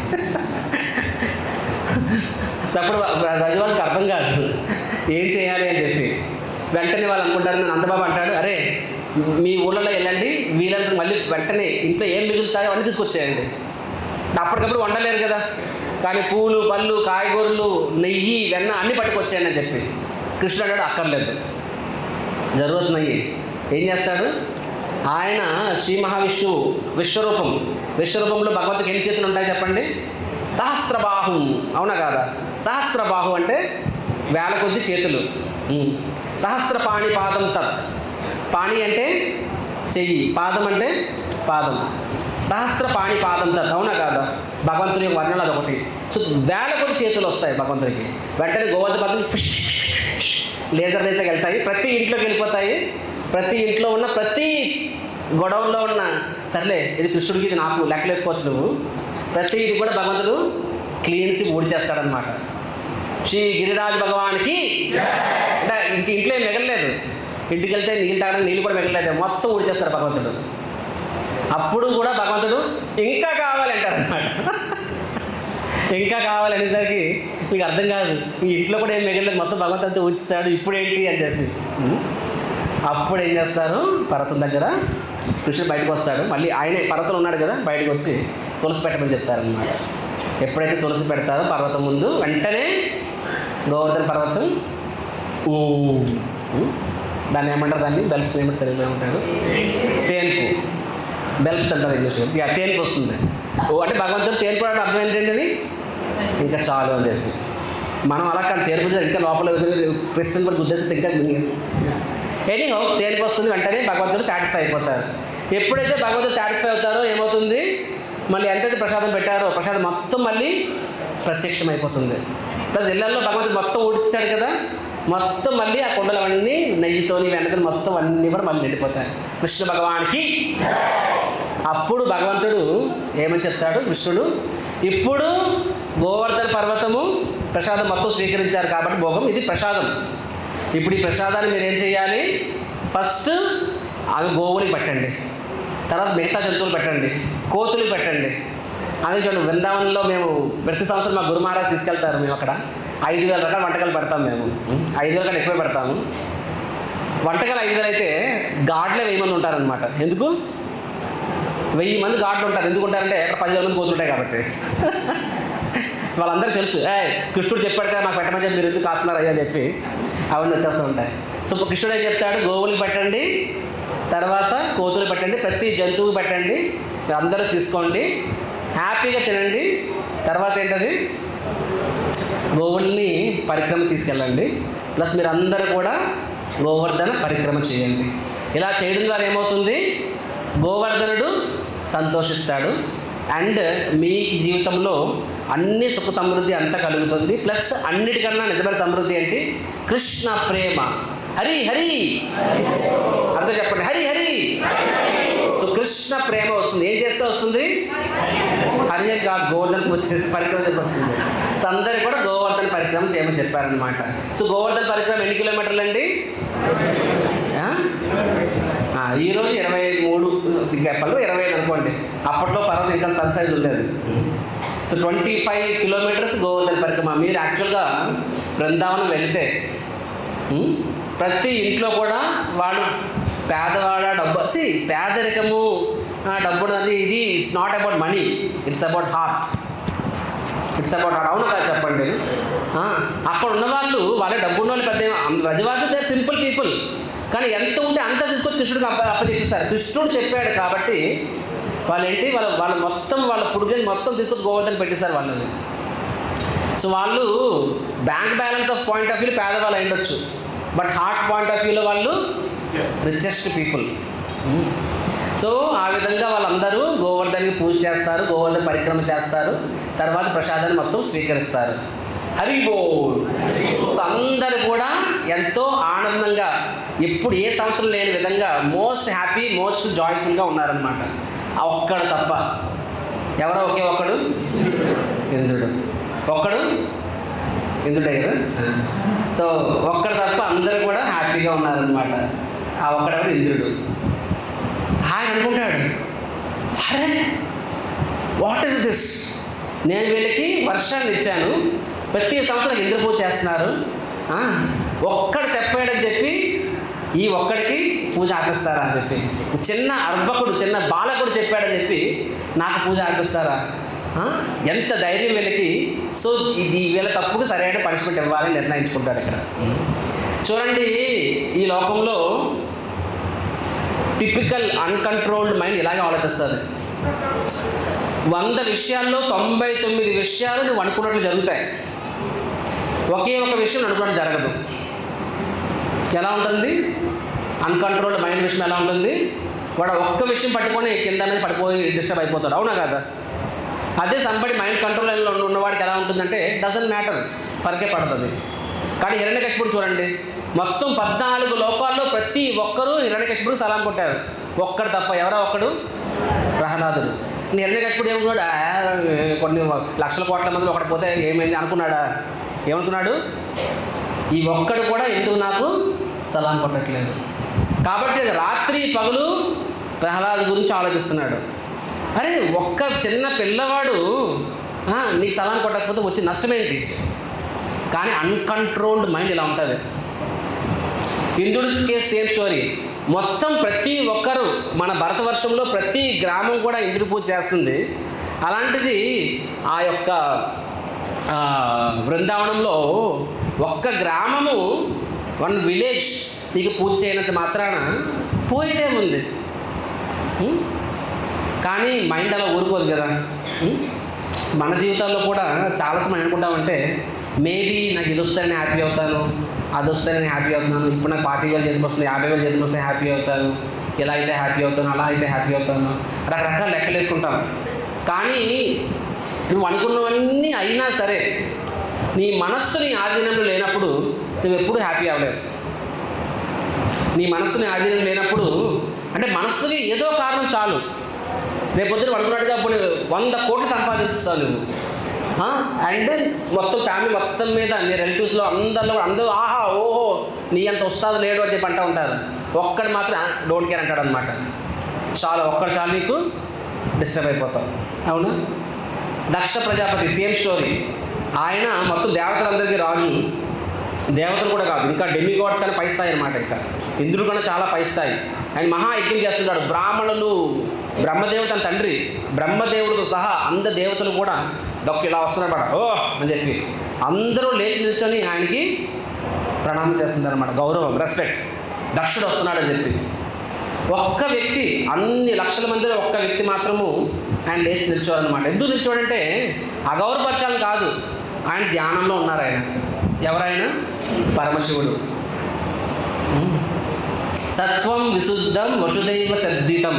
అప్పుడు రజవాసుకి అర్థం కాదు ఏం చేయాలి అని చెప్పి. వెంటనే వాళ్ళు అనుకుంటారు, నేను నందబాబు అంటాడు, అరే మీ ఊళ్ళలో వెళ్ళండి, వీళ్ళంతా మళ్ళీ వెంటనే ఇంట్లో ఏం మిగులుతాయో అన్నీ తీసుకొచ్చేయండి. అప్పటికప్పుడు వండలేరు కదా, కానీ పూలు పళ్ళు కాయగూరలు నెయ్యి వెన్న అన్నీ పట్టుకొచ్చేయండి అని చెప్పి. కృష్ణుడు అన్నాడు అక్కర్లేదు, జరుగుతు నెయ్యి. ఏం చేస్తాడు ఆయన? శ్రీ మహావిష్ణువు విశ్వరూపంలో భగవంతుడికి ఎన్ని చేతులు ఉంటాయి చెప్పండి? సహస్రబాహు, అవునా కాదా? సహస్రబాహు అంటే వేల కొద్ది చేతులు. సహస్రపాణి పాదం తత్. పాణి అంటే చెయ్యి, పాదం అంటే పాదం. సహస్రపాణి పాదం తత్, అవునా కాదా? భగవంతుని యొక్క వర్ణాలు అదొకటి. సో వేల కొద్ది చేతులు వస్తాయి భగవంతుడికి. వెంటనే గోవర్ధన పర్వతం లేజర్ రేసకి వెళ్తాయి, ప్రతి ఇంట్లోకి వెళ్ళిపోతాయి. ప్రతి ఇంట్లో ఉన్న ప్రతి గొడవల్లో ఉన్న, సర్లే ఇది కృష్ణుడికి ఇది నాకు లెక్కలేసుకోవచ్చు నువ్వు, ప్రతి ఇది కూడా భగవంతుడు క్లీన్సి ఊడి చేస్తాడనమాట. శ్రీ గిరిరాజ్ భగవానికి అంటే ఇంట్లో ఏం మిగలలేదు, ఇంటికి వెళ్తే నీళ్ళు తాగడానికి నీళ్ళు కూడా మిగలలేదు, మొత్తం ఊడి చేస్తాడు భగవంతుడు. అప్పుడు కూడా భగవంతుడు ఇంకా కావాలంటారు అనమాట. ఇంకా కావాలనేసరికి మీకు అర్థం కాదు, మీ ఇంట్లో కూడా ఏం మిగలలేదు, మొత్తం భగవంతుడితో ఊడ్చాడు, ఇప్పుడు ఏంటి అని చెప్పి. అప్పుడు ఏం చేస్తారు, పర్వతం దగ్గర కృష్ణుడు బయటకు వస్తాడు. మళ్ళీ ఆయనే పర్వతం ఉన్నాడు కదా, బయటకు వచ్చి తులసి పెట్టమని చెప్తారనమాట. ఎప్పుడైతే తులసి పెడతారో పర్వతం ముందు, వెంటనే గోవర్ధన పర్వతం దాన్ని ఏమంటారు, దాన్ని బెల్ప్స్ ఏమంటారు, తెలుగులో ఏమంటారు, తేన్పు, బెల్ప్స్ అంటారు ఇంగ్లీష్లో. తేన్పు వస్తుంది. అంటే భగవంతుడు తేన్పు అంటే అర్థం ఏంటంటే అది ఇంకా చాలు అని చెప్పి. మనం అలా కానీ తేన్పు ఇంకా లోపల ప్రశ్న కూడా ఉద్దేశిస్తే ఇంకా ఎనీహో తేన్పు వస్తుంది. వెంటనే భగవంతుడు సాటిస్ఫై అయిపోతారు. ఎప్పుడైతే భగవంతుడు సాటిస్ఫై అవుతారో ఏమవుతుంది, మళ్ళీ ఎంతైతే ప్రసాదం పెట్టారో ప్రసాదం మొత్తం మళ్ళీ ప్రత్యక్షమైపోతుంది. ప్లస్ ఇళ్లలో భగవంతుడు మొత్తం ఊడిస్తాడు కదా, మొత్తం మళ్ళీ ఆ కుండలు అవన్నీ నెయ్యితోని వెనకని మొత్తం అన్నీ కూడా మళ్ళీ నిండిపోతాయి. కృష్ణ భగవానికి అప్పుడు భగవంతుడు ఏమని చెప్తాడు, కృష్ణుడు ఇప్పుడు గోవర్ధన పర్వతము ప్రసాదం మొత్తం స్వీకరించారు కాబట్టి భోగం, ఇది ప్రసాదం. ఇప్పుడు ఈ ప్రసాదాన్ని మీరు ఏం చేయాలి, ఫస్ట్ అవి గోవులకి పెట్టండి, తర్వాత మిగతా జంతువులు పెట్టండి, కోతులు పెట్టండి. అదే చూడండి, బృందావనంలో మేము ప్రతి సంవత్సరం మా గురు మహారాజ్ తీసుకెళ్తారు. మేము అక్కడ 5,000 రకాల వంటకాలు పెడతాం. మేము 5,000 కన్నా ఎక్కువ పెడతాము. వంటకాలు 5,000 అయితే గాడ్లే 1000 మంది ఉంటారనమాట. ఎందుకు 1000 మంది గాడ్లు ఉంటారు? ఎందుకు ఉంటారంటే అక్కడ 10,000 మంది కోతులు ఉంటాయి కాబట్టి. వాళ్ళందరికీ తెలుసు, కృష్ణుడు చెప్పాడు కదా మాకు పెట్టమని చెప్పి మీరు ఎందుకు కాస్తున్నారు అయ్యా అని చెప్పి అవన్నీ వచ్చేస్తూ ఉంటాయి. సో కృష్ణుడు ఏం చెప్తాడు, గోవులకి పెట్టండి, తర్వాత కోతులు పెట్టండి, ప్రతి జంతువుకి పెట్టండి, మీరు అందరూ తీసుకోండి, హ్యాపీగా తినండి. తర్వాత ఏంటది, గోవుల్ని పరిక్రమ తీసుకెళ్ళండి, ప్లస్ మీరు అందరూ కూడా గోవర్ధన పరిక్రమ చేయండి. ఇలా చేయడం ద్వారా ఏమవుతుంది, గోవర్ధనుడు సంతోషిస్తాడు అండ్ మీ జీవితంలో అన్ని సుఖ సమృద్ధి అంతా కలుగుతుంది. ప్లస్ అన్నిటికన్నా నిజమైన సమృద్ధి ఏంటి, కృష్ణ ప్రేమ. హరి హరి అర్థం చెప్పండి, హరి హరి. సో కృష్ణ ప్రేమ వస్తుంది. ఏం చేస్తే వస్తుంది, హరి హరి కాదు, గోవర్ధన పరిక్రమ చేసి వస్తుంది. సో అందరికీ కూడా గోవర్ధన పరిక్రమ చేయమని చెప్పారనమాట. సో గోవర్ధన పరిక్రమ ఎన్ని కిలోమీటర్లు అండి, ఈరోజు 23 చెప్పాలి, 25 అనుకోండి. అప్పట్లో పర్వతం ఇంకా తన సైజు ఉండేది. సో 25 కిలోమీటర్స్ గోవర్ధన పరిక్రమ. మీరు యాక్చువల్గా బృందావనం వెళితే ప్రతి ఇంట్లో కూడా వాడు పేదవాడ డబ్బు పేదరికము డబ్బు అది ఇది it's not about money, it's about heart, it's about heart. అవును కదా చెప్పండి. అక్కడ ఉన్న వాళ్ళు వాళ్ళే డబ్బు ఉన్న వాళ్ళు పెద్ద రజవాసు, దే సింపుల్ పీపుల్. కానీ ఎంత ఉంటే అంత తీసుకొచ్చి కృష్ణుడికి అప్పచెప్పిస్తారు. కృష్ణుడు చెప్పాడు కాబట్టి వాళ్ళు ఏంటి, వాళ్ళు మొత్తం వాళ్ళ ఫుడ్ గ్రెయిన్ మొత్తం తీసుకొచ్చి గోవర్ధన పెట్టేశారు వాళ్ళని. సో వాళ్ళు bank balance of point of view పేదవాళ్ళు అయ్యుండొచ్చు, బట్ హార్ట్ పాయింట్ ఆఫ్ వ్యూలో వాళ్ళు రిచెస్ట్ పీపుల్. సో ఆ విధంగా వాళ్ళందరూ గోవర్ధనకి పూజ చేస్తారు, గోవర్ధన పరిక్రమ చేస్తారు, తర్వాత ప్రసాదాన్ని మొత్తం స్వీకరిస్తారు. హరి బోల్. సో అందరూ కూడా ఎంతో ఆనందంగా ఎప్పుడు ఏ సంవత్సరం లేని విధంగా మోస్ట్ హ్యాపీ, మోస్ట్ జాయ్ఫుల్గా ఉన్నారనమాట. ఆ ఒక్కడు తప్ప. ఎవరో ఒకే ఒక్కడు, ఇంద్రుడు. ఒక్కడు ఇంద్రుడే కదా. సో ఒక్కడు తప్ప అందరూ కూడా హ్యాపీగా ఉన్నారనమాట. ఆ ఒక్కడెవడు ఇంద్రుడు. ఆయన అనుకుంటాడు, అరే వాట్ ఈస్ దిస్, నేను వీళ్ళకి వర్షాన్ని ఇచ్చాను, ప్రతి సంవత్సరం ఇంద్ర పూజ చేస్తున్నారు, ఒక్కడు చెప్పాడని చెప్పి ఈ ఒక్కడికి పూజ ఆపిస్తారా అని చెప్పి, చిన్న అర్భకుడు చిన్న బాలకుడు చెప్పాడని చెప్పి నాకు పూజ ఆపిస్తారా, ఎంత ధైర్యం వీళ్ళకి. సో ఇది వీళ్ళ తప్పుకు సరైన పనిష్మెంట్ ఇవ్వాలని నిర్ణయించుకుంటాడు ఇక్కడ. చూడండి, ఈ లోకంలో టిపికల్ అన్కంట్రోల్డ్ మైండ్ ఇలాగే ఆలోచిస్తుంది. 100 విషయాల్లో 99 విషయాలు నువ్వు అనుకున్నట్లు జరుగుతాయి, ఒకే ఒక విషయం అనుకున్నట్టు జరగదు. ఎలా ఉంటుంది అన్కంట్రోల్డ్ మైండ్ విషయం? ఎలా ఉంటుంది, వాడు ఒక్క విషయం పట్టుకొని కింద మీద పడిపోయి డిస్టర్బ్ అయిపోతాడు, అవునా కదా? అదే సంబడి మైండ్ కంట్రోల్లో ఉన్నవాడికి ఎలా ఉంటుందంటే డజంట్ మ్యాటర్, ఫరకే పడుతుంది. కానీ హిరణ్యకశిపుడు చూడండి, మొత్తం 14 లోకాల్లో ప్రతి ఒక్కరూ హిరణ్యకశిపుడు సలాం కొట్టారు, ఒక్కడు తప్ప. ఎవరో ఒక్కడు, ప్రహ్లాదుడు. హిరణ్యకశిపుడు ఏమనుకున్నాడు, కొన్ని లక్షల కోట్ల మందిలో ఒకటి పోతే ఏమైంది అనుకున్నాడా? ఏమనుకున్నాడు, ఈ ఒక్కడు కూడా ఎందుకు నాకు సలాం కొట్టట్లేదు. కాబట్టి రాత్రి పగలు ప్రహ్లాదు గురించి ఆలోచిస్తున్నాడు. అరే ఒక్క చిన్న పిల్లవాడు నీకు సలాం కొట్టకపోతే వచ్చే నష్టమేంటి? కానీ అన్కంట్రోల్డ్ మైండ్ ఇలా ఉంటుంది. ఇంద్రుడి కేసు సేమ్ స్టోరీ. మొత్తం ప్రతి ఒక్కరు మన భరతవర్షంలో ప్రతి గ్రామం కూడా ఇంద్రుడి పూజ చేస్తుంది. అలాంటిది ఆ యొక్క బృందావనంలో ఒక్క గ్రామము, వన్ విలేజ్ నీకు పూజ చేయనంత మాత్రాన పోయేదేముంది. కానీ మైండ్ అలా ఊరుకోదు కదా. మన జీవితాల్లో కూడా చాలా సమయం అనుకుంటామంటే మేబీ నాకు ఇది వస్తే నేను హ్యాపీ అవుతాను, అది వస్తే నేను హ్యాపీ అవుతున్నాను, ఇప్పుడు నాకు 25,000 చేతికి వస్తుంది, 50,000 చేతికి వస్తే హ్యాపీ అవుతాను, ఇలా అయితే హ్యాపీ అవుతాను, అలా అయితే హ్యాపీ అవుతాను, రకరకాల లెక్కలు వేసుకుంటాం. కానీ నువ్వు అనుకున్నవన్నీ అయినా సరే నీ మనస్సు నీ ఆధీనంలో లేనప్పుడు నువ్వు ఎప్పుడూ హ్యాపీ అవ్వలేవు. నీ మనస్సుని ఆధీనం లేనప్పుడు, అంటే మనస్సుకి ఏదో కారణం చాలు, రేపొద్దున అనుకున్నట్టుగా ఇప్పుడు 100 కోట్లు సంపాదిస్తావు నువ్వు. అండ్ మొత్తం ఫ్యామిలీ మొత్తం మీద నీ రిలేటివ్స్లో అందరూ ఆహా ఓహో నీ అంత వస్తాదు లేడు అని చెప్పి అంటూ ఉంటారు. ఒక్కడు మాత్రం డోంట్ కేర్ అంటాడు అనమాట. చాలా ఒక్కడు చాలు నీకు డిస్టర్బ్ అయిపోతావు. అవునా? Daksha Prajapati same story. ఆయన మొత్తం దేవతలందరికీ రాజు. దేవతలు కూడా కాదు, ఇంకా డెమిగాడ్స్ కానీ పై స్థాయి అనమాట. ఇంకా ఇంద్రుడు కన్నా చాలా పై స్థాయి. ఆయన మహాయజ్ఞం చేస్తుంటాడు. బ్రాహ్మణులు, బ్రహ్మదేవుడు తన తండ్రి, బ్రహ్మదేవుడితో సహా అందరు దేవతలు కూడా దొక్క ఇలా వస్తున్నారన్నమాట. ఓహ్ అని చెప్పి అందరూ లేచి నిల్చొని ఆయనకి ప్రణామం చేస్తుంటారు అనమాట. గౌరవం, రెస్పెక్ట్. దక్షుడు వస్తున్నాడని చెప్పి ఒక్క వ్యక్తి, అన్ని లక్షల మందిలో ఒక్క వ్యక్తి మాత్రము ఆయన లేచి నిల్చోరనమాట. ఎందుకు నిల్చోడంటే అగౌరవపరచాలని కాదు, ఆయన ధ్యానంలో ఉన్నారు. ఆయన ఎవరైనా పరమశివుడు. సత్వం విశుద్ధం వసుదైవ సద్దితం.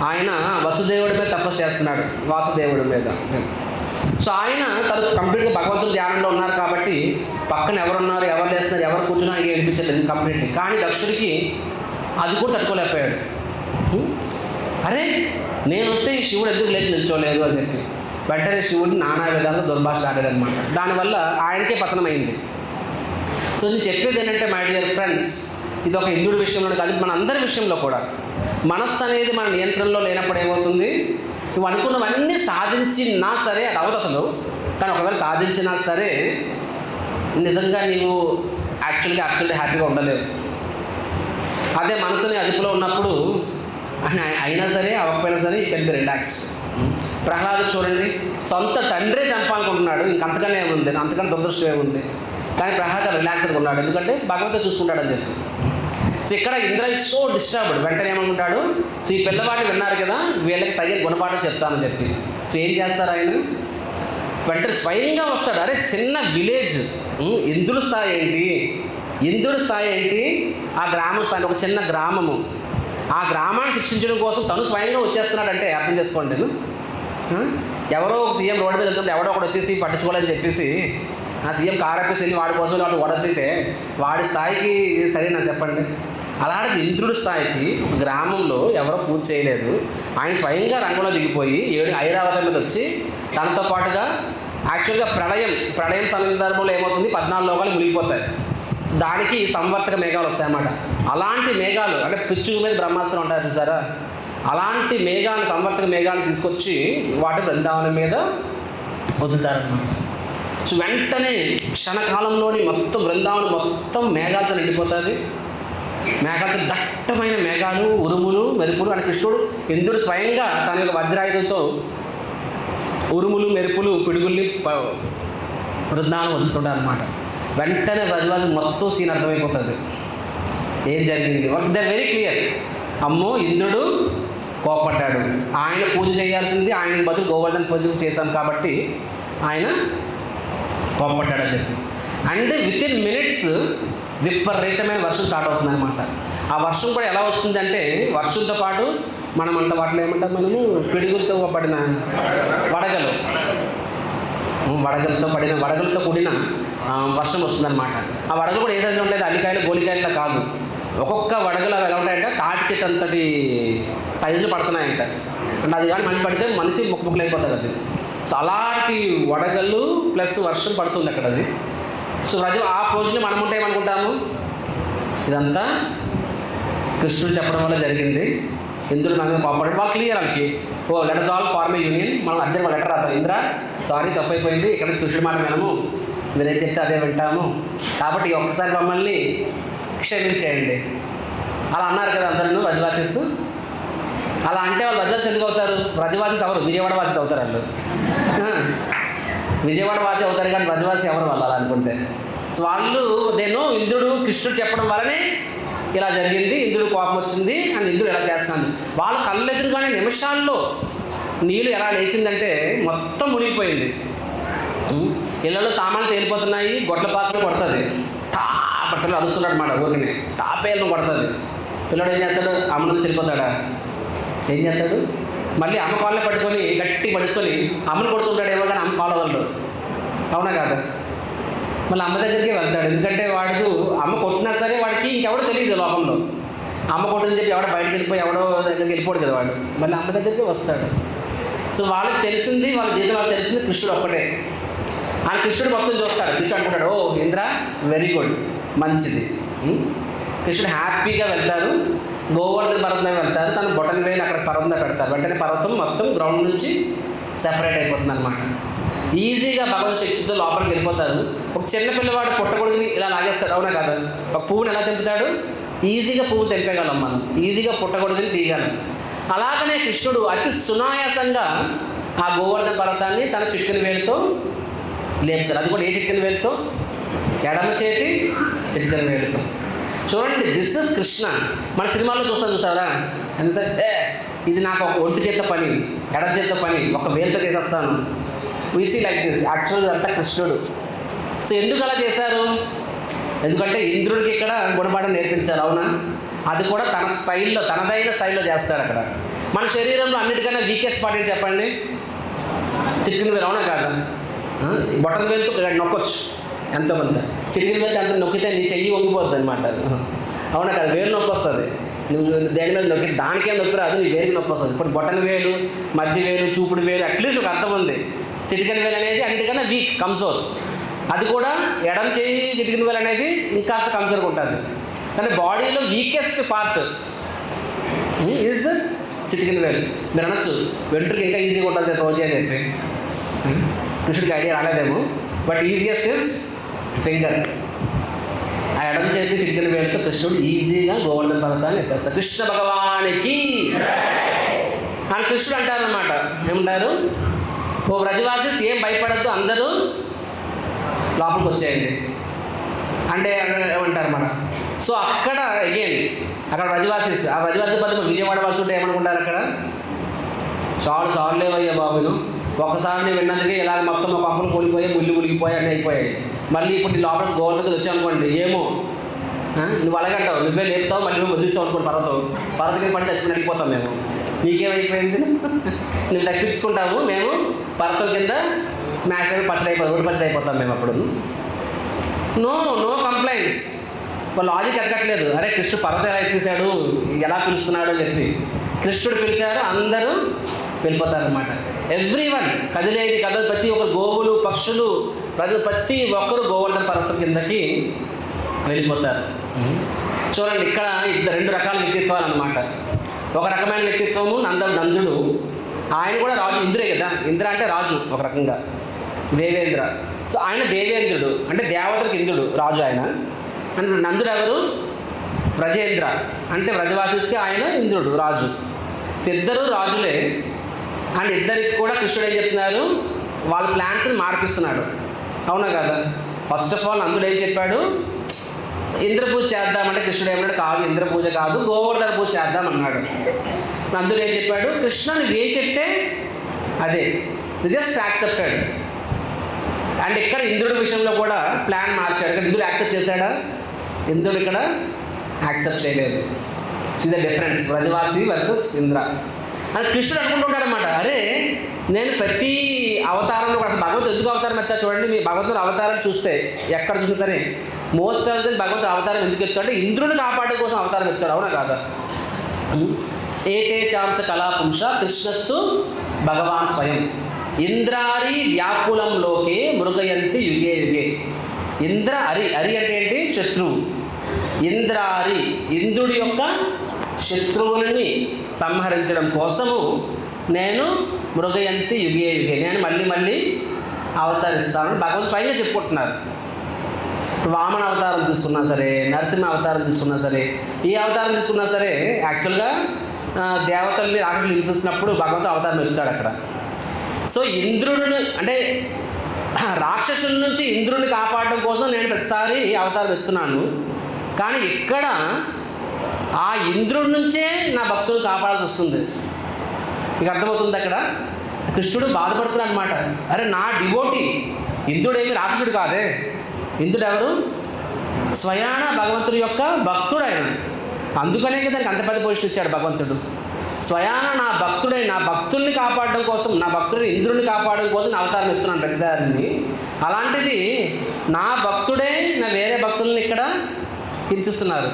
ఆయన వసుదేవుడి మీద తపస్సు చేస్తున్నాడు, వాసుదేవుడి మీద. సో ఆయన తను కంప్లీట్గా భగవంతుడు ధ్యానంలో ఉన్నారు కాబట్టి పక్కన ఎవరున్నారు, ఎవరు లేస్తున్నారు, ఎవరు కూర్చున్నారు ఏం అనిపించలేదు కంప్లీట్లీ. కానీ దక్షుడికి అది కూడా తట్టుకోలేకపోయాడు. అరే నేను వస్తే ఈ శివుడు ఎందుకు లేచి నిల్చోలేదు అని చెప్పి వెంటనే శివుడిని నానా విధాలుగా దుర్భాష ఆడాడు అనమాట. దానివల్ల ఆయనకే పతనమైంది. సో నేను చెప్పేది ఏంటంటే మై డియర్ ఫ్రెండ్స్, ఇది ఒక ఇంద్రుడి విషయంలో కాదు, మన అందరి విషయంలో కూడా మనస్సు అనేది మన నియంత్రణలో లేనప్పుడు ఏమవుతుంది, నువ్వు అనుకున్నవన్నీ సాధించినా సరే అది అవదు అసలు. కానీ ఒకవేళ సాధించినా సరే నిజంగా నీవు యాక్చువల్గా హ్యాపీగా ఉండలేవు. అదే మనసుని అదుపులో ఉన్నప్పుడు అయినా సరే అవ్వకపోయినా సరే యూ కెన్ బి రిలాక్స్డ్. ప్రహ్లాదుడు చూడండి, సొంత తండ్రే చంపాలనుకుంటున్నాడు, ఇంకంతకనే ఏముంది, అంతకన్నా దురదృష్టం ఏముంది. కానీ ప్రహ్లాదుడు రిలాక్స్డ్గా ఉన్నాడు, ఎందుకంటే భగవంతుడు చూసుకుంటాడని చెప్పి. సో ఇక్కడ ఇంద్ర ఇస్ సో డిస్టర్బ్డ్. వెంటనే ఏమనుకుంటాడు, సో ఈ పిల్లవాడిని విన్నారు కదా, వీళ్ళకి సరిగ్గా గుణపాఠం చెప్తానని చెప్పి. సో ఏం చేస్తారు ఆయన, వెంటనే స్వయంగా వస్తాడు. అరే చిన్న విలేజ్, ఇంద్రుడి స్థాయి ఏంటి, ఇంద్రుడి స్థాయి ఏంటి, ఆ గ్రామం స్థాయి, ఒక చిన్న గ్రామము, ఆ గ్రామాన్ని శిక్షించడం కోసం తను స్వయంగా వచ్చేస్తున్నాడంటే అర్థం చేసుకోండి. నేను ఎవరో ఒక సీఎం రోడ్డు మీద వెళ్తుంటే ఎవడో ఒకటి వచ్చేసి పట్టించుకోవాలని చెప్పేసి ఆ సీఎం కారపేసి వెళ్ళి వాడి కోసం వాడు వడదితే వాడి స్థాయికి సరేనా చెప్పండి. అలాంటిది ఇంద్రుడి స్థాయికి ఒక గ్రామంలో ఎవరో పూజ చేయలేదు, ఆయన స్వయంగా రంగంలో దిగిపోయి 7 ఐరావతం మీద వచ్చి తనతో పాటుగా యాక్చువల్గా ప్రళయం సందర్భంలో ఏమవుతుంది, 14 లోకాలు మునిగిపోతాయి. దానికి సంవర్తక మేఘాలు వస్తాయన్నమాట. అలాంటి మేఘాలు అంటే పిచ్చుకు మీద బ్రహ్మాస్త్రం ఉంటారు చూసారా, అలాంటి మేఘాలను, సంవర్తక మేఘాలను తీసుకొచ్చి వాటి బృందావనం మీద వదులుతారన్నమాట. సో వెంటనే క్షణకాలంలోని మొత్తం బృందావనం మొత్తం మేఘాలతో నిండిపోతుంది. మేఘాలతో దట్టమైన మేఘాలు, ఉరుములు, మెరుపులు. అని కృష్ణుడు ఇంద్రుడు స్వయంగా తన యొక్క వజ్రాయుధంతో ఉరుములు, మెరుపులు, పిడుగుల్ని బృందావనం వదులుతుంటారు అనమాట. వెంటనే బ్రజవాసు మొత్తం సీన్ అర్థమైపోతుంది ఏం జరిగింది. They very clear. అమ్మో ఇంద్రుడు కోపడ్డాడు, ఆయన పూజ చేయాల్సింది ఆయనకి బదులు గోవర్ధన పూజ చేశాం కాబట్టి ఆయన కోపడ్డాడని చెప్పి. అండ్ విత్ ఇన్ మినిట్స్ విపరీతమైన వర్షం స్టార్ట్ అవుతుంది అనమాట. ఆ వర్షం కూడా ఎలా వస్తుంది అంటే, వర్షంతో పాటు మనం అంట వాటిలో ఏమంటాం మనము, పిడుగులతో పడిన వడగలతో కూడిన వర్షం వస్తుందన్నమాట. ఆ వడగలు కూడా ఏ సైజులో ఉంటుంది, అల్లికాయలు గోలికాయలు కాదు. ఒక్కొక్క వడగలు ఎలా ఉంటాయంటే తాటి చెట్టు అంతటి సైజులు పడుతున్నాయంట. అంటే అది కానీ మనిషి పడితే మనిషి ముక్కలు అయిపోతుంది అది. సో అలాంటి వడగళ్ళు ప్లస్ వర్షం పడుతుంది అక్కడ అది. సో ప్రజలు ఆ పోజిషన్ మనం ఉంటే ఏమనుకుంటాము, ఇదంతా కృష్ణుడు చెప్పడం వల్ల జరిగింది, ఇంద్రుడు మనం పాపడు వాళ్ళు క్లియర్ వాళ్ళకి. Oh let us all form a union. మనం అర్జెంట్ లెటర్ రాస్తాం, ఇంద్ర సారీ తప్పైపోయింది, ఇక్కడ నుంచి కృష్ణుడి మాట వినము, మీరేం చెప్తే అదే వింటాము, కాబట్టి ఒక్కసారి మమ్మల్ని క్షమించేయండి. అలా అన్నారు కదా అందరూ బ్రజవాసీస్. అలా అంటే వాళ్ళు బ్రజవాసీస్ ఎందుకు అవుతారు? బ్రజవాసీస్ ఎవరు? విజయవాడ వాసీస్ అవుతారు వాళ్ళు. విజయవాడ వాసి అవుతారు కానీ బ్రజవాసి ఎవరు వాళ్ళు అలా అనుకుంటే. సో వాళ్ళు ఇంద్రుడు కృష్ణుడు చెప్పడం వల్లనే ఇలా జరిగింది, ఇంద్రుడు కోపం వచ్చింది అని ఇంద్రుడు ఎలా చేస్తున్నాను. వాళ్ళ కళ్ళెదురుగానే నిమిషాల్లో నీళ్ళు ఎలా లేచిందంటే మొత్తం మునిగిపోయింది. ఇళ్ళలో సామాన్లు తేలిపోతున్నాయి, గొడ్ల పాత్రలు కొడుతుంది, బట్టలు అరుస్తున్నాడు అన్నమాట. ఊరికనే టాపేలను కొడుతుంది. పిల్లడు ఏం చేస్తాడు? అమ్మ నుంచి వెళ్ళిపోతాడా? ఏం చేస్తాడు? మళ్ళీ అమ్మ కాళ్ళని పట్టుకొని గట్టి పడుచుకొని అమ్మని కొడుతుంటాడేమో కానీ అమ్మ కాలు వదలడు. అవునా కాదా? మళ్ళీ అమ్మ దగ్గరికి వెళ్తాడు. ఎందుకంటే వాడు అమ్మ కొట్టినా సరే వాడికి ఇంకెవడో తెలియదు లోకంలో. అమ్మ కొట్టిందని చెప్పి ఎవడో బయటకు వెళ్ళిపోయి ఎవడో దగ్గరికి వెళ్ళిపోడు కదా వాడు. మళ్ళీ అమ్మ దగ్గరికి వస్తాడు. సో వాళ్ళకి తెలిసింది, వాళ్ళ జీవితం వాళ్ళకి తెలిసింది కృష్ణుడు ఒక్కటే. ఆయన కృష్ణుడు మొత్తం చూస్తాడు. కృష్ణుడు అనుకుంటాడు, ఓ ఇంద్ర వెరీ గుడ్, మంచిది. కృష్ణుడు హ్యాపీగా వెళ్తారు. గోవర్ధన పర్వతం వెళ్తారు. తను బొటన్ వేలు అక్కడ పర్వతం పెడతారు. వెంటనే పర్వతం మొత్తం గ్రౌండ్ నుంచి సెపరేట్ అయిపోతుంది అనమాట. ఈజీగా భగవద్ శక్తితో లోపలికి వెళ్ళిపోతారు. ఒక చిన్న పిల్లవాడు పుట్టగొడుగుని ఇలా లాగేస్తాడు. అవునా కదా? ఒక పువ్వుని ఎలా తెంపుతాడు? ఈజీగా పువ్వు తెంపేయగలం మనం, ఈజీగా పుట్టగొడుగుని తీయగలం. అలాగనే కృష్ణుడు అతి సునాయాసంగా ఆ గోవర్ధన పర్వతాన్ని తన చిటికెన వేలుతో లేపుతారు. అది కూడా ఏ చిటికెన వేలుతో? ఎడమ చేతి చిటికెన వేలుతో. చూడండి, దిస్ ఇస్ కృష్ణ. మన సినిమాల్లో చూసారా? ఎందుకంటే ఇది నాకు ఒక ఒంటి చేత పని, ఎడమ చేత పని, ఒక వేలుతో చేసేస్తాను. We see like this. యాక్చువల్గా అంతా కృష్ణుడు. సో ఎందుకు అలా చేశారు? ఎందుకంటే ఇంద్రుడికి ఇక్కడ గుణపాఠం నేర్పించాలి. అవునా? అది కూడా తన స్టైల్లో, తనదైన స్టైల్లో చేస్తాడు అక్కడ. మన శరీరంలో అన్నిటికన్నా వీకెస్ట్ పార్ట్ ఏంటి చెప్పండి? చిటికెన వేలు. అవునా కాదా? బొటన్ వేలుతో నొక్కొచ్చు ఎంతోమంది. చిటికెన వేలుతో అంత నొక్కితే నీ చెయ్యి వంగిపోద్ది అనమాట. అవునా కదా? వేలు నొప్పి వస్తుంది. నువ్వు దేని మీద నొక్కి దానికే నొప్పి రాదు, నీ వేలుకి నొప్పి వస్తుంది. ఇప్పుడు బొటన్ వేలు, మధ్య వేలు, చూపుడు వేలు అట్లీస్ట్ ఒక అర్థం ఉంది. చిటికెన వేలు అనేది అన్నిటికన్నా వీక్, కమ్జోర్. అది కూడా ఎడం చేయి చిటికెన వేలు అనేది ఇంకాస్త కమ్జోర్గా ఉంటుంది. అంటే బాడీలో వీకెస్ట్ పార్ట్ ఈజ్ చిటికెన వేలు. మీరు అనొచ్చు వెంట్రుకి ఇంకా ఈజీగా ఉంటుంది రోజు అని చెప్పి. కృష్ణుడికి ఐడియా రాలేదేమో, బట్ ఈజియెస్ట్ ఇస్ ఫింగర్. ఆ ఎడం చేతి చిటికెన వేలుతో కృష్ణుడు ఈజీగా గోవర్ధన పర్వతాన్ని ఎత్తేస్తాడు. కృష్ణ భగవానికి అని కృష్ణుడు అంటారనమాట. ఏమంటారు? ఓ బ్రజవాసీస్ ఏం భయపడద్దు, అందరూ లోపలికి వచ్చేయండి అంటే ఏమంటారు అన్నమాట. సో అక్కడ అగైన్ అక్కడ బ్రజవాసీస్, ఆ బ్రజవాసీ పద్ధతి విజయవాడ వాసుడు ఏమనుకుంటారు అక్కడ? సార్లేవయ్యా బాబును, ఒకసారి నేను విన్నందుకే ఇలా మొత్తం ఒక పంపులు కూలిపోయాయి, ముళ్ళు మునిగిపోయి అన్నీ అయిపోయాయి. మళ్ళీ ఇప్పుడు నీ లోపలికి గోవర్ధనకి వచ్చానుకోండి, ఏమో నువ్వు అలాగంటావు, నువ్వే లేపుతావు, మళ్ళీ నువ్వు వదిలిస్తావు అనుకోండి. పర్వతం పడి చచ్చుకుని అడిగిపోతాం మేము. నీకేమైపోయింది? నువ్వు తప్పించుకుంటావు, మేము పర్వతం కింద స్మాష్ అయిపోయి రోడ్డు పచ్చడి అయిపోతాం మేము. అప్పుడు నో కంప్లైంట్స్. వాళ్ళు లాజిక్ ఎదగట్లేదు. అరే కృష్ణుడు పర్వతం ఎలా ఎత్తేసాడు, ఎలా పిలుస్తున్నాడు అని చెప్పి. కృష్ణుడు పిలిచారు, అందరూ వెళ్ళిపోతారనమాట. ఎవ్రీవన్, కదిలేది కదలు, ప్రతి ఒక్కరు, గోవులు, పక్షులు, ప్రతి ఒక్కరు గోవర్ధన పర్వతం కిందకి వెళ్ళిపోతారు. చూడండి, ఇక్కడ రెండు రకాల వ్యక్తిత్వాలు అనమాట. ఒక రకమైన వ్యక్తిత్వము నందుడు. ఆయన కూడా రాజు, ఇంద్రే కదా. ఇంద్ర అంటే రాజు ఒక రకంగా, దేవేంద్ర. సో ఆయన దేవేంద్రుడు అంటే దేవతలకు ఇంద్రుడు, రాజు ఆయన. అంటే నందుడు ఎవరు? వ్రజేంద్ర అంటే వ్రజవాసికి ఆయన ఇంద్రుడు, రాజు. సో ఇద్దరు రాజులే. అండ్ ఇద్దరికి కూడా కృష్ణుడు ఏం చెప్తున్నారు? వాళ్ళ ప్లాన్స్ని మార్పిస్తున్నాడు. అవునా కదా? ఫస్ట్ ఆఫ్ ఆల్ నందుడు ఏం చెప్పాడు? ఇంద్ర పూజ చేద్దామంటే కృష్ణుడు ఏమన్నాడు? కాదు, ఇంద్ర పూజ కాదు, గోవర్ధన పూజ చేద్దామన్నాడు. నందుడు ఏం చెప్పాడు? కృష్ణ నువ్వు ఏం చెప్తే అదే, జస్ట్ యాక్సెప్టెడ్. అండ్ ఇక్కడ ఇంద్రుడి విషయంలో కూడా ప్లాన్ మార్చాడు. ఇక్కడ ఇంద్రుడు యాక్సెప్ట్ చేశాడా? ఇంద్రుడు ఇక్కడ యాక్సెప్ట్ చేయలేదు. Is the difference, Vrajavasi versus Indra. అని కృష్ణుడు అనుకుంటుంటాడు అనమాట. అరే నేను ప్రతి అవతారంలో కూడా, భగవంతుడు ఎందుకు అవతారం ఎత్తా చూడండి. మీ భగవంతుడు అవతారాలు చూస్తే ఎక్కడ చూసినా సరే మోస్ట్ ఆఫ్ ది భగవంతుడు అవతారం ఎందుకు ఎత్తాడు అంటే ఇంద్రుడిని కాపాడే కోసం అవతారం ఎత్తాడు. అవునా కాదా? ఏతే చాంస కళాపుంస కృష్ణస్తు భగవాన్ స్వయం ఇంద్రారి వ్యాకులంలోకే మృగయంతి యుగే యుగే. ఇంద్ర అరి అంటే ఏంటి? శత్రువు. ఇంద్రారి ఇంద్రుడి యొక్క శత్రువులని సంహరించడం కోసము నేను మృగయంతి యుగే యుగే, నేను మళ్ళీ అవతరిస్తాను భగవంతుడు స్వయంగా చెప్పుకుంటున్నారు. వామన అవతారం తీసుకున్నా సరే, నరసింహ అవతారం తీసుకున్నా సరే, ఈ అవతారం తీసుకున్నా సరే యాక్చువల్గా దేవతల్ని రాక్షసులు హింసిస్తున్నప్పుడు భగవంతుడు అవతారం ఎత్తాడు అక్కడ. సో ఇంద్రుడిని అంటే రాక్షసుల నుంచి ఇంద్రుడిని కాపాడడం కోసం నేను ప్రతిసారి అవతారం ఎత్తున్నాను. కానీ ఇక్కడ ఆ ఇంద్రుడి నుంచే నా భక్తులు కాపాడాల్సి వస్తుంది. మీకు అర్థమవుతుంది? అక్కడ కృష్ణుడు బాధపడుతున్నాడు అనమాట. అరే నా డివోటీ, ఇంద్రుడు ఏమి రాక్షసుడు కాదే, ఇంద్రుడు ఎవరు? స్వయాన భగవంతుడి యొక్క భక్తుడు ఆయన. అందుకనే దానికి అంత పెద్ద పొజిషన్ ఇచ్చాడు భగవంతుడు. స్వయాన నా భక్తుడై నా భక్తుల్ని కాపాడడం కోసం, నా భక్తుడిని ఇంద్రుడిని కాపాడడం కోసం నా అవతారం ఎత్తున్నాను ప్రతిసారిని. అలాంటిది నా భక్తుడే నా వేరే భక్తుల్ని ఇక్కడ హింసిస్తున్నారు.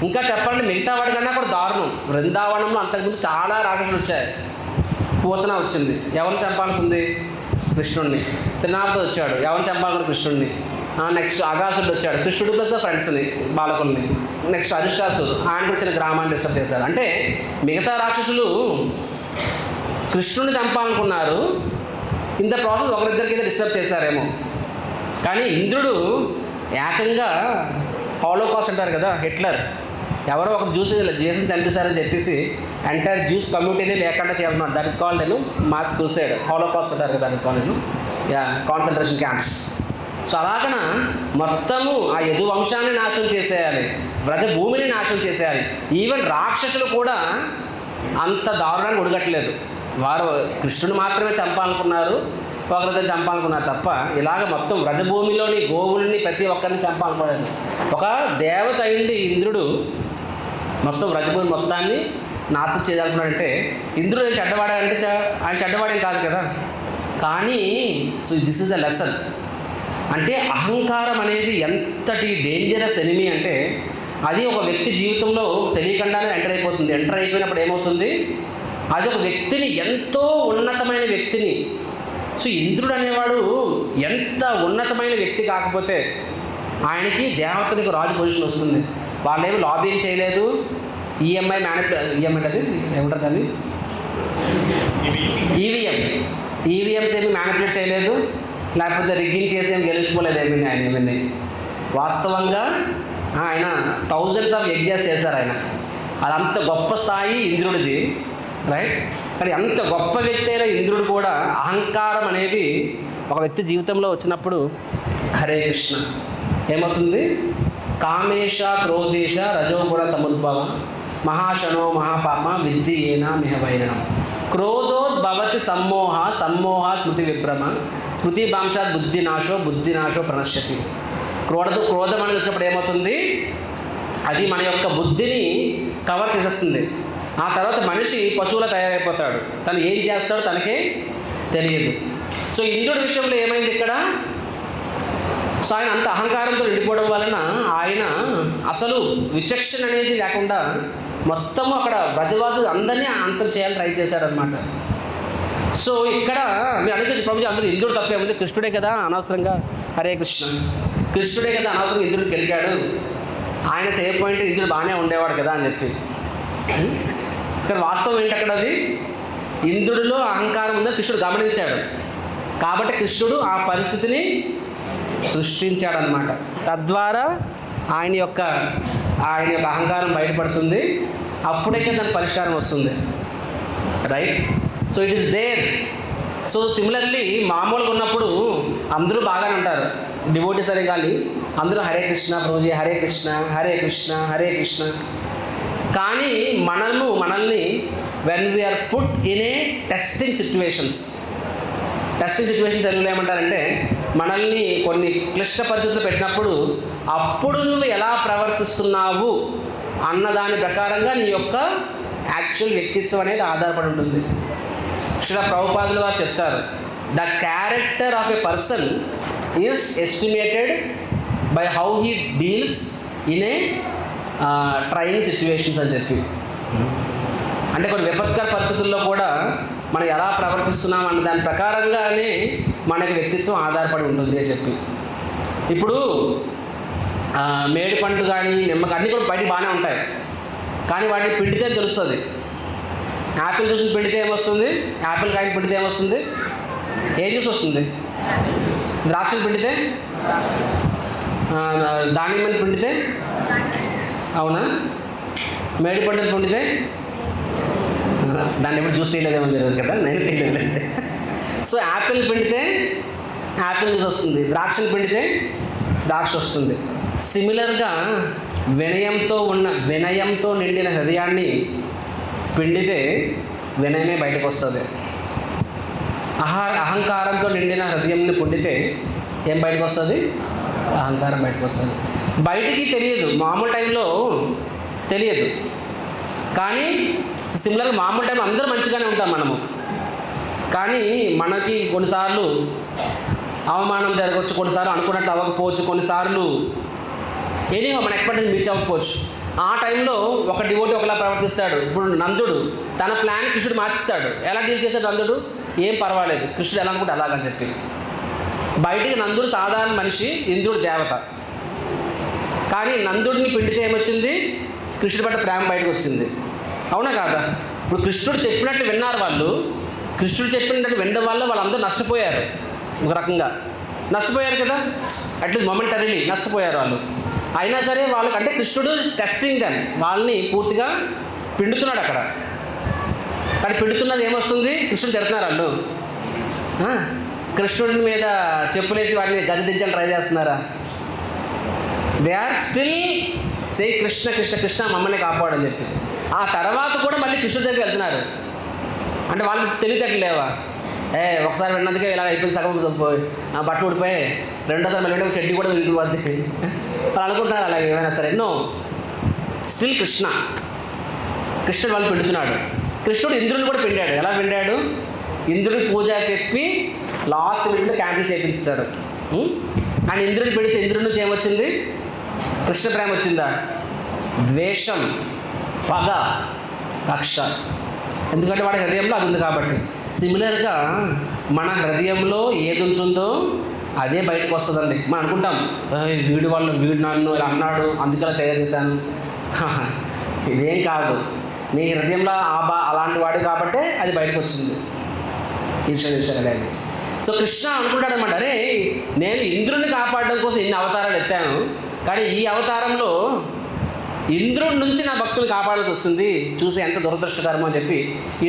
ఇంకా చెప్పాలంటే మిగతా వాడి కన్నా కూడా దారుణం. బృందావనంలో అంతకుముందు చాలా రాక్షసులు వచ్చాయి. పూతన వచ్చింది, ఎవరిని చంపాలనుకుంది? కృష్ణుడిని. త్రినాథుడు వచ్చాడు, ఎవరిని చంపాలనుకుంది? కృష్ణుడిని. నెక్స్ట్ అగాసుడు వచ్చాడు, కృష్ణుడు ప్లస్ ఫ్రెండ్స్ని, బాలకుల్ని. నెక్స్ట్ అరిష్టాసుడు, ఆయన వచ్చిన గ్రామాన్ని డిస్టర్బ్ చేశారు. అంటే మిగతా రాక్షసులు కృష్ణుడిని చంపాలనుకున్నారు. ఇంత ప్రాసెస్ ఒకరిద్దరికి డిస్టర్బ్ చేశారేమో. కానీ ఇంద్రుడు ఏకంగా హాలోకాస్ట్ అంటారు కదా, హిట్లర్ ఎవరో ఒక జ్యూస్ చేసి చంపేశారని చెప్పేసి ఎంటైర్ జ్యూస్ కమ్యూనిటీని లేకుండా చేయాలన్నారు. దట్ ఇస్ కాల్డ్ నేను మాస్ క్రూసేడ్. హాలోకాస్ట్ అంటారు కదా, దట్ ఇస్ కాల్డ్ నేను కాన్సన్ట్రేషన్ క్యాంప్స్. సో అలాగన మొత్తము ఆ యదు వంశాన్ని నాశనం చేసేయాలి, వ్రజభూమిని నాశనం చేసేయాలి. ఈవెన్ రాక్షసులు కూడా అంత దారుణాన్ని ఒడగట్లేదు. వారు కృష్ణుని మాత్రమే చంపాలనుకున్నారు, ఒకరితో చంపాలనుకున్నారు తప్ప ఇలాగ మొత్తం వ్రజభూమిలోని గోవుల్ని ప్రతి ఒక్కరిని చంపాలనుకోలేదు. ఒక దేవత అయింది ఇంద్రుడు మొత్తం వ్రజభూమి మొత్తాన్ని నాశనం చేయాలనుకున్నాడంటే ఇంద్రుడు చెడ్డవాడంటే ఆయన చెడ్డవాడేం కాదు కదా. కానీ దిస్ ఇస్ ద లెసన్. అంటే అహంకారం అనేది ఎంతటి డేంజరస్ ఎనిమీ అంటే అది ఒక వ్యక్తి జీవితంలో తెలియకుండానే ఎంటర్ అయిపోతుంది. ఎంటర్ అయిపోయినప్పుడు ఏమవుతుంది, అది ఒక వ్యక్తిని, ఎంతో ఉన్నతమైన వ్యక్తిని. సో ఇంద్రుడు అనేవాడు ఎంత ఉన్నతమైన వ్యక్తి కాకపోతే ఆయనకి దేవతనికి రాజు పొజిషన్ వస్తుంది. వాళ్ళేమో లాబింగ్ చేయలేదు, ఈఎంఐ అది ఏమంటారు దాన్ని, ఈవీఎంస్ ఏమి మ్యానిపులేట్ చేయలేదు, లేకపోతే రిగ్గింగ్ చేసి ఏమి గెలుచుకోలేదు ఏమైనా. ఆయన ఏమైనా వాస్తవంగా ఆయన థౌజండ్స్ ఆఫ్ యజ్ఞాస్ చేశారు ఆయన. అదంత గొప్ప స్థాయి ఇంద్రుడిది, రైట్. కానీ అంత గొప్ప వ్యక్తి అయిన ఇంద్రుడు కూడా అహంకారం అనేది ఒక వ్యక్తి జీవితంలో వచ్చినప్పుడు హరే కృష్ణ ఏమవుతుంది, కామేశ క్రోధేశ రజోగుణ సముద్భవ మహాశనో మహాపాప విద్యేన మిహవైరణం క్రోధోద్భవతి సమ్మోహ సమ్మోహ స్మృతి విభ్రమ స్మృతి భాంశాత్ బుద్ధినాశో ప్రణశ్యతి. క్రోధం అనేది వచ్చినప్పుడు ఏమవుతుంది, అది మన యొక్క బుద్ధిని కవర్ చేసేస్తుంది. ఆ తర్వాత మనిషి పశువులా తయారైపోతాడు, తను ఏం చేస్తాడో తనకే తెలియదు. సో ఇంద్రుడి విషయంలో ఏమైంది ఇక్కడ, సో ఆయన అంత అహంకారంతో నిండిపోవడం వలన ఆయన అసలు విచక్షణ అనేది లేకుండా మొత్తము అక్కడ వ్రజవాసు అందరినీ అంతం చేయాలని ట్రై చేశాడనమాట. సో ఇక్కడ మీరు అడిగేది ప్రభుజీ అందరూ ఇంద్రుడు తప్పే ఉంది, కృష్ణుడే కదా అనవసరంగా, హరే కృష్ణ, కృష్ణుడే కదా అనవసరంగా ఇంద్రుడికి గెలిచాడు, ఆయన చేయకపోయింటే ఇంద్రుడు బాగానే ఉండేవాడు కదా అని చెప్పి. కానీ వాస్తవం ఏంటి అక్కడ, అది ఇంద్రుడిలో అహంకారం ఉందని కృష్ణుడు గమనించాడు. కాబట్టి కృష్ణుడు ఆ పరిస్థితిని సృష్టించాడనమాట. తద్వారా ఆయన యొక్క అహంకారం బయటపడుతుంది. అప్పుడైతే దాని పరిష్కారం వస్తుంది, right. So it is there. So similarly మామూలుగా ఉన్నప్పుడు అందరూ బాగానే ఉంటారు, డివోటీస్ అనే కానీ అందరూ హరే కృష్ణ ప్రభుజీ, హరే కృష్ణ హరే కృష్ణ హరే కృష్ణ. కానీ మనల్ని when we are put in a testing situations తెలుగులో ఏమంటారంటే మనల్ని కొన్ని క్లిష్ట పరిస్థితులు పెట్టినప్పుడు అప్పుడు నువ్వు ఎలా ప్రవర్తిస్తున్నావు అన్నదాని ప్రకారంగా నీ యొక్క యాక్చువల్ వ్యక్తిత్వం అనేది ఆధారపడి ఉంటుంది. శ్రీల ప్రభుపాదులు వారు చెప్తారు, the character of a person is estimated by how he deals in a training situations అని చెప్పి. అంటే కొన్ని విపత్కర పరిస్థితుల్లో కూడా మనం ఎలా ప్రవర్తిస్తున్నాం అన్న దాని ప్రకారంగానే మనకి వ్యక్తిత్వం ఆధారపడి ఉంటుంది అని చెప్పి. ఇప్పుడు మేడి పండు కానీ నిమ్మకాయ అన్నీ కూడా బయటికి బాగానే ఉంటాయి, కానీ వాటిని పిండితే తెలుస్తుంది. యాపిల్ జ్యూస్ పిండితే ఏమొస్తుంది, యాపిల్ కాయని పిండితే ఏమొస్తుంది, ఏ జ్యూస్ వస్తుంది, ద్రాక్షలు పిండితే దానిమ్మని పిండితే, అవునా, మేడి పండుని పిండితే, దాన్ని ఎప్పుడు జ్యూస్ తీయలేదేమో మీరు కదా, నేను తీయలేదండి. సో యాపిల్ పిండితే యాపిల్ జ్యూస్ వస్తుంది, ద్రాక్షను పిండితే ద్రాక్ష వస్తుంది. సిమిలర్గా వినయంతో నిండిన హృదయాన్ని పిండితే వినయమే బయటకు వస్తుంది. అహంకారంతో నిండిన హృదయంని పిండితే ఏం బయటకు వస్తుంది? అహంకారం బయటకు వస్తుంది. బయటికి తెలియదు, మామూలు టైంలో తెలియదు, కానీ సిమిలర్గా మామూలు టైంలో అందరూ మంచిగానే ఉంటాం మనము, కానీ మనకి కొన్నిసార్లు అవమానం జరగవచ్చు, కొన్నిసార్లు అనుకున్నట్లు అవ్వకపోవచ్చు, కొన్నిసార్లు ఎనీహో మన ఎక్స్పెక్టేషన్ రీచ్ అవ్వకపోవచ్చు. ఆ టైంలో ఒక డివోటీ ఒకలా ప్రవర్తిస్తాడు. ఇప్పుడు నందుడు తన ప్లాన్ కృష్ణుడు మార్చిస్తాడు. ఎలా డీల్ చేస్తాడు నందుడు? ఏం పర్వాలేదు, కృష్ణుడు ఎలా అనుకుంటే అలాగని చెప్పి. బయటికి నందుడు సాధారణ మనిషి, ఇంద్రుడు దేవత, కానీ నందుడిని పిండితే ఏమొచ్చింది? కృష్ణుడి పట్ల ప్రేమ బయటకు వచ్చింది. అవునా కాదా? ఇప్పుడు కృష్ణుడు చెప్పినట్టు విన్నారు వాళ్ళు, కృష్ణుడు చెప్పినట్టు వినడం వల్ల వాళ్ళందరూ నష్టపోయారు. ఒక రకంగా నష్టపోయారు కదా, అట్లీస్ట్ మొమెంటరీలీ నష్టపోయారు వాళ్ళు. అయినా సరే వాళ్ళకి, అంటే కృష్ణుడు టెస్టింగ్ దెమ్, వాళ్ళని పూర్తిగా పిండుతున్నాడు అక్కడ. కానీ పిండుతున్నది ఏమొస్తుంది? కృష్ణుడు తిడుతున్నారు వాళ్ళు. కృష్ణుడి మీద చెప్పులేసి వాటిని గది దించాలని ట్రై చేస్తున్నారా? They are still say Krishna Krishna Krishna మమ్మల్ని కాపాడని చెప్పి. ఆ తర్వాత కూడా మళ్ళీ కృష్ణుడి దగ్గరికి వెళ్తున్నారు. అంటే వాళ్ళకి తెలియటట్లేవా? ఒకసారి విన్నదుకే ఇలా అయిపోయింది, సగం బట్టలు ఊడిపోయి, రెండోసారి మళ్ళీ చెడ్డి కూడా విరిగిపోద్ది వాళ్ళు అనుకుంటున్నారు. అలాగే ఏమైనా సరే నో, స్టిల్ కృష్ణుడు వాళ్ళు పిండుతున్నాడు. కృష్ణుడు ఇంద్రుని కూడా పిండాడు. ఎలా పిండాడు? ఇంద్రుడి పూజ చెప్పి లాస్ట్ మినిట్లో క్యాన్సిల్ చేయించాడు. అండ్ ఇంద్రుడిని పెడితే ఇంద్రుడి నుంచి ఏమొచ్చింది? కృష్ణ ప్రేమ వచ్చిందా? ద్వేషం, పగ, కక్ష. ఎందుకంటే వాడి హృదయంలో అది ఉంది కాబట్టి. సిమిలర్గా మన హృదయంలో ఏది ఉంటుందో అదే బయటకు వస్తుందండి. మనం అనుకుంటాం వీడు నన్ను ఇలా అన్నాడు అందుకే అలా తయారు చేశాను. ఇదేం కాదు, నీ హృదయంలో అలాంటి వాడు కాబట్టే అది బయటకు వచ్చింది. ఈశ్వరుడు. సో కృష్ణ అనుకుంటాడు అనమాట, అరే నేను ఇంద్రుడిని కాపాడడం కోసం ఇన్ని అవతారాలు ఎత్తాను, కానీ ఈ అవతారంలో ఇంద్రుడి నుంచి నా భక్తులు కాపాడాల్సి వస్తుంది, చూసి ఎంత దురదృష్టకరమో అని చెప్పి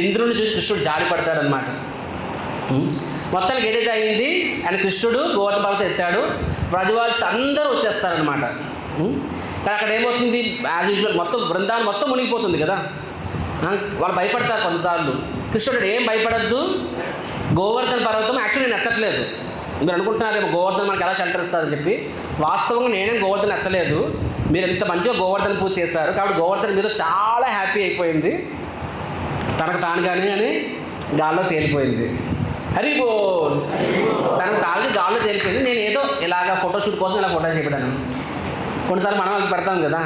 ఇంద్రుడిని చూసి కృష్ణుడు జాలి పడతాడనమాట. మొత్తానికి ఏదైతే అయింది, ఆయన కృష్ణుడు గోవర్ధన పర్వతం ఎత్తాడు, బ్రజవాసి అందరూ వచ్చేస్తారనమాట. కానీ అక్కడ ఏమవుతుంది? యాజ్ యూజువల్ మొత్తం బృందాన్ని మొత్తం మునిగిపోతుంది కదా. వాళ్ళు భయపడతారు కొన్నిసార్లు. కృష్ణుడు ఏం భయపడద్దు, గోవర్ధన పర్వతం యాక్చువల్లీ నేను ఎత్తట్లేదు. మీరు అనుకుంటున్నారేమో గోవర్ధన మనకి ఎలా షెల్టర్ ఇస్తారని చెప్పి. వాస్తవంగా నేనేం గోవర్ధన ఎత్తలేదు, మీరు ఎంత మంచిగా గోవర్ధన పూజ చేశారు కాబట్టి గోవర్ధన మీద చాలా హ్యాపీ అయిపోయింది, తనకు తానుగానే అని గాల్లో తేలిపోయింది. హరి బోల్, తనకు తాను గాల్లో తేలిపోయింది. నేను ఏదో ఇలాగ ఫోటోషూట్ కోసం ఇలా ఫోటో చేపడాను. కొన్నిసార్లు మనం వాళ్ళకి పెడతాం కదా,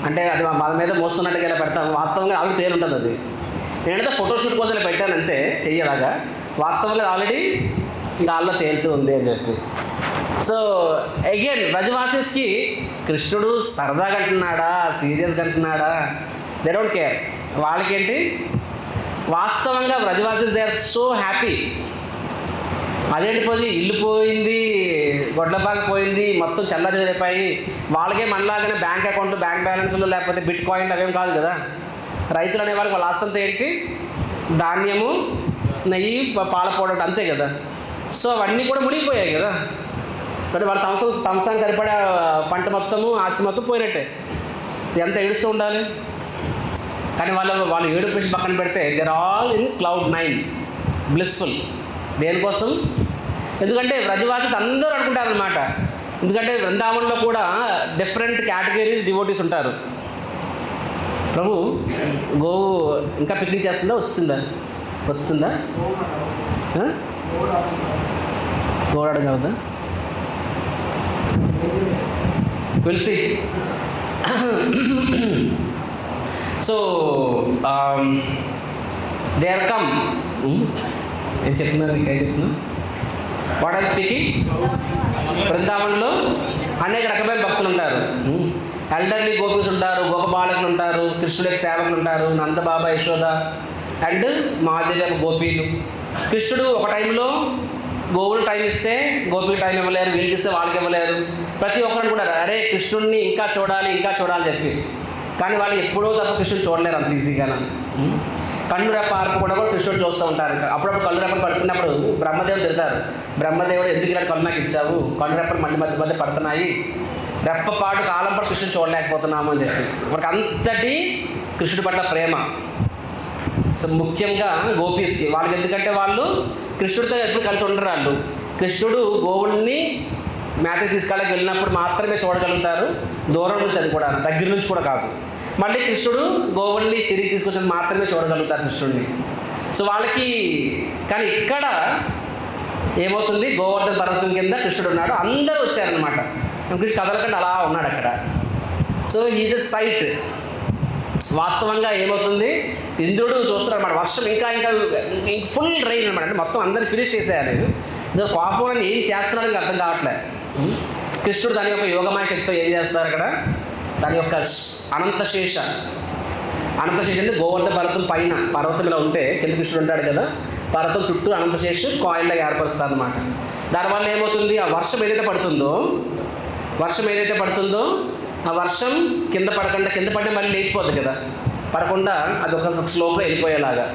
అంటే అది మన మీద మోస్తున్నట్టుగా ఇలా పెడతాం, వాస్తవంగా ఆల్రెడీ తేలుంటుంది అది. నేనైతే ఫోటోషూట్ కోసం ఇలా పెట్టాను అంతే, చెయ్యలాగా. వాస్తవంగా ఆల్రెడీ గాల్లో తేలుతూ ఉంది అని చెప్పి. సో అగైన్ బ్రజవాసీస్కి కృష్ణుడు సరదాగా అంటున్నాడా, సీరియస్గా అంటున్నాడా, దే డోంట్ కేర్. వాళ్ళకేంటి, వాస్తవంగా Brajavasis they are so happy. అదేంటి పోయి ఇల్లు పోయింది, గొడ్లపాక పోయింది, మొత్తం చల్లజరిపోయి, వాళ్ళకే మనలాగానే బ్యాంక్ అకౌంట్, బ్యాంక్ బ్యాలెన్స్లు, లేకపోతే బిట్ కాయిన్ అవేం కాదు కదా. రైతులు అనేవాళ్ళకి వాళ్ళ ఆస్తంతా ఏంటి? ధాన్యము, నెయ్యి, పాల పౌడర్, అంతే కదా. సో అవన్నీ కూడా మునిగిపోయాయి కదా. అంటే వాళ్ళ సంవత్సరానికి సరిపడా పంట మొత్తము, ఆస్తి మొత్తం పోయినట్టే. సో ఎంత ఏడుస్తూ ఉండాలి. కానీ వాళ్ళు ఏడు పిచ్చి పక్కన పెడితే there all in cloud 9 blissful. దేనికోసం? ఎందుకంటే బ్రజవాసీస్ అందరూ అనుకుంటారనమాట. ఎందుకంటే వృందావనంలో కూడా డిఫరెంట్ కేటగిరీస్ డివోటీస్ ఉంటారు. ప్రభు గోవు ఇంకా పిక్నిక్ చేస్తుందా, వచ్చిందా గోడాడు కదా, వెల్సి. So they are come. ఏం చెప్తున్నారు, మీకు ఏం చెప్తున్నా? What are speaking? బృందావనంలో అనేక రకమైన భక్తులు ఉంటారు. ఎల్డర్లీ గోపీస్ ఉంటారు, గోపబాలకులు ఉంటారు, కృష్ణుడికి సేవకులు ఉంటారు, నందబాబా, యశోద అండ్ మాదేవి గోపీలు. కృష్ణుడు ఒక టైంలో గోవులు టైం ఇస్తే గోపికి టైం ఇవ్వలేరు, వీళ్ళకి ఇస్తే వాళ్ళకి ఇవ్వలేరు. ప్రతి ఒక్కరు అనుకుంటారు అరే కృష్ణుడిని ఇంకా చూడాలి ఇంకా చూడాలి చెప్పి, కానీ వాళ్ళు ఎప్పుడో తప్ప కృష్ణుడు చూడలేరు అంత ఈజీగానే. కళ్ళు రెప్ప ఆర్పు కూడా కృష్ణుడు చూస్తూ ఉంటారు. అప్పుడప్పుడు కళ్ళు రెప్పలు పడుతున్నప్పుడు బ్రహ్మదేవుడు తిడతారు, బ్రహ్మదేవుడు ఎందుకు ఇలా కళ్ళు నాకు ఇచ్చావు, కళ్ళు రెప్పలు మళ్ళీ మధ్య మధ్య పడుతున్నాయి, రెప్పపాటు కాలం పాటు కృష్ణుడు చూడలేకపోతున్నాము అని చెప్పి. మనకు అంతటి కృష్ణుడి పట్ల ప్రేమ. సో ముఖ్యంగా గోపీస్కి వాళ్ళకి, ఎందుకంటే వాళ్ళు కృష్ణుడితో ఎప్పుడు కలిసి ఉండరు. వాళ్ళు కృష్ణుడు గోవుల్ని మేత తీసుకెళ్ళకి వెళ్ళినప్పుడు మాత్రమే చూడగలుగుతారు, దూరం నుంచి, అది కూడా దగ్గర నుంచి కూడా కాదు. మళ్ళీ కృష్ణుడు గోవుల్ని తిరిగి తీసుకొచ్చి మాత్రమే చూడగలుగుతారు కృష్ణుడిని. సో వాళ్ళకి, కానీ ఇక్కడ ఏమవుతుంది, గోవర్ధన పర్వతం కింద కృష్ణుడు ఉన్నాడు, అందరూ వచ్చారనమాట. కృష్ణుడు కదలకండి అలా ఉన్నాడు అక్కడ. So is a sight. వాస్తవంగా ఏమవుతుంది, ఇంద్రుడు చూస్తున్నాడు అన్నమాట, వర్షం ఇంకా ఇంకా ఫుల్ రైన్ అనమాట. అంటే మొత్తం అందరినీ ఫినిష్ చేసేయాలి. కోపం ఏం చేస్తున్నాడని అర్థం కావట్లేదు. కృష్ణుడు దాని యొక్క యోగమాయ శక్తితో ఏం చేస్తారు అక్కడ, దాని యొక్క అనంతశేష అంటే గోవర్ధన పర్వతం పైన, పర్వతం ఇలా ఉంటే కింద కృష్ణుడు ఉంటాడు కదా, పర్వతం చుట్టూ అనంతశేష కాయిల్లా ఏర్పరుస్తారు అనమాట. దానివల్ల ఏమవుతుంది, ఆ వర్షం ఏదైతే పడుతుందో ఆ వర్షం కింద పడితే మళ్ళీ లేచిపోతుంది కదా, పడకుండా అది ఒక స్లోప్లో వెళ్ళిపోయేలాగా.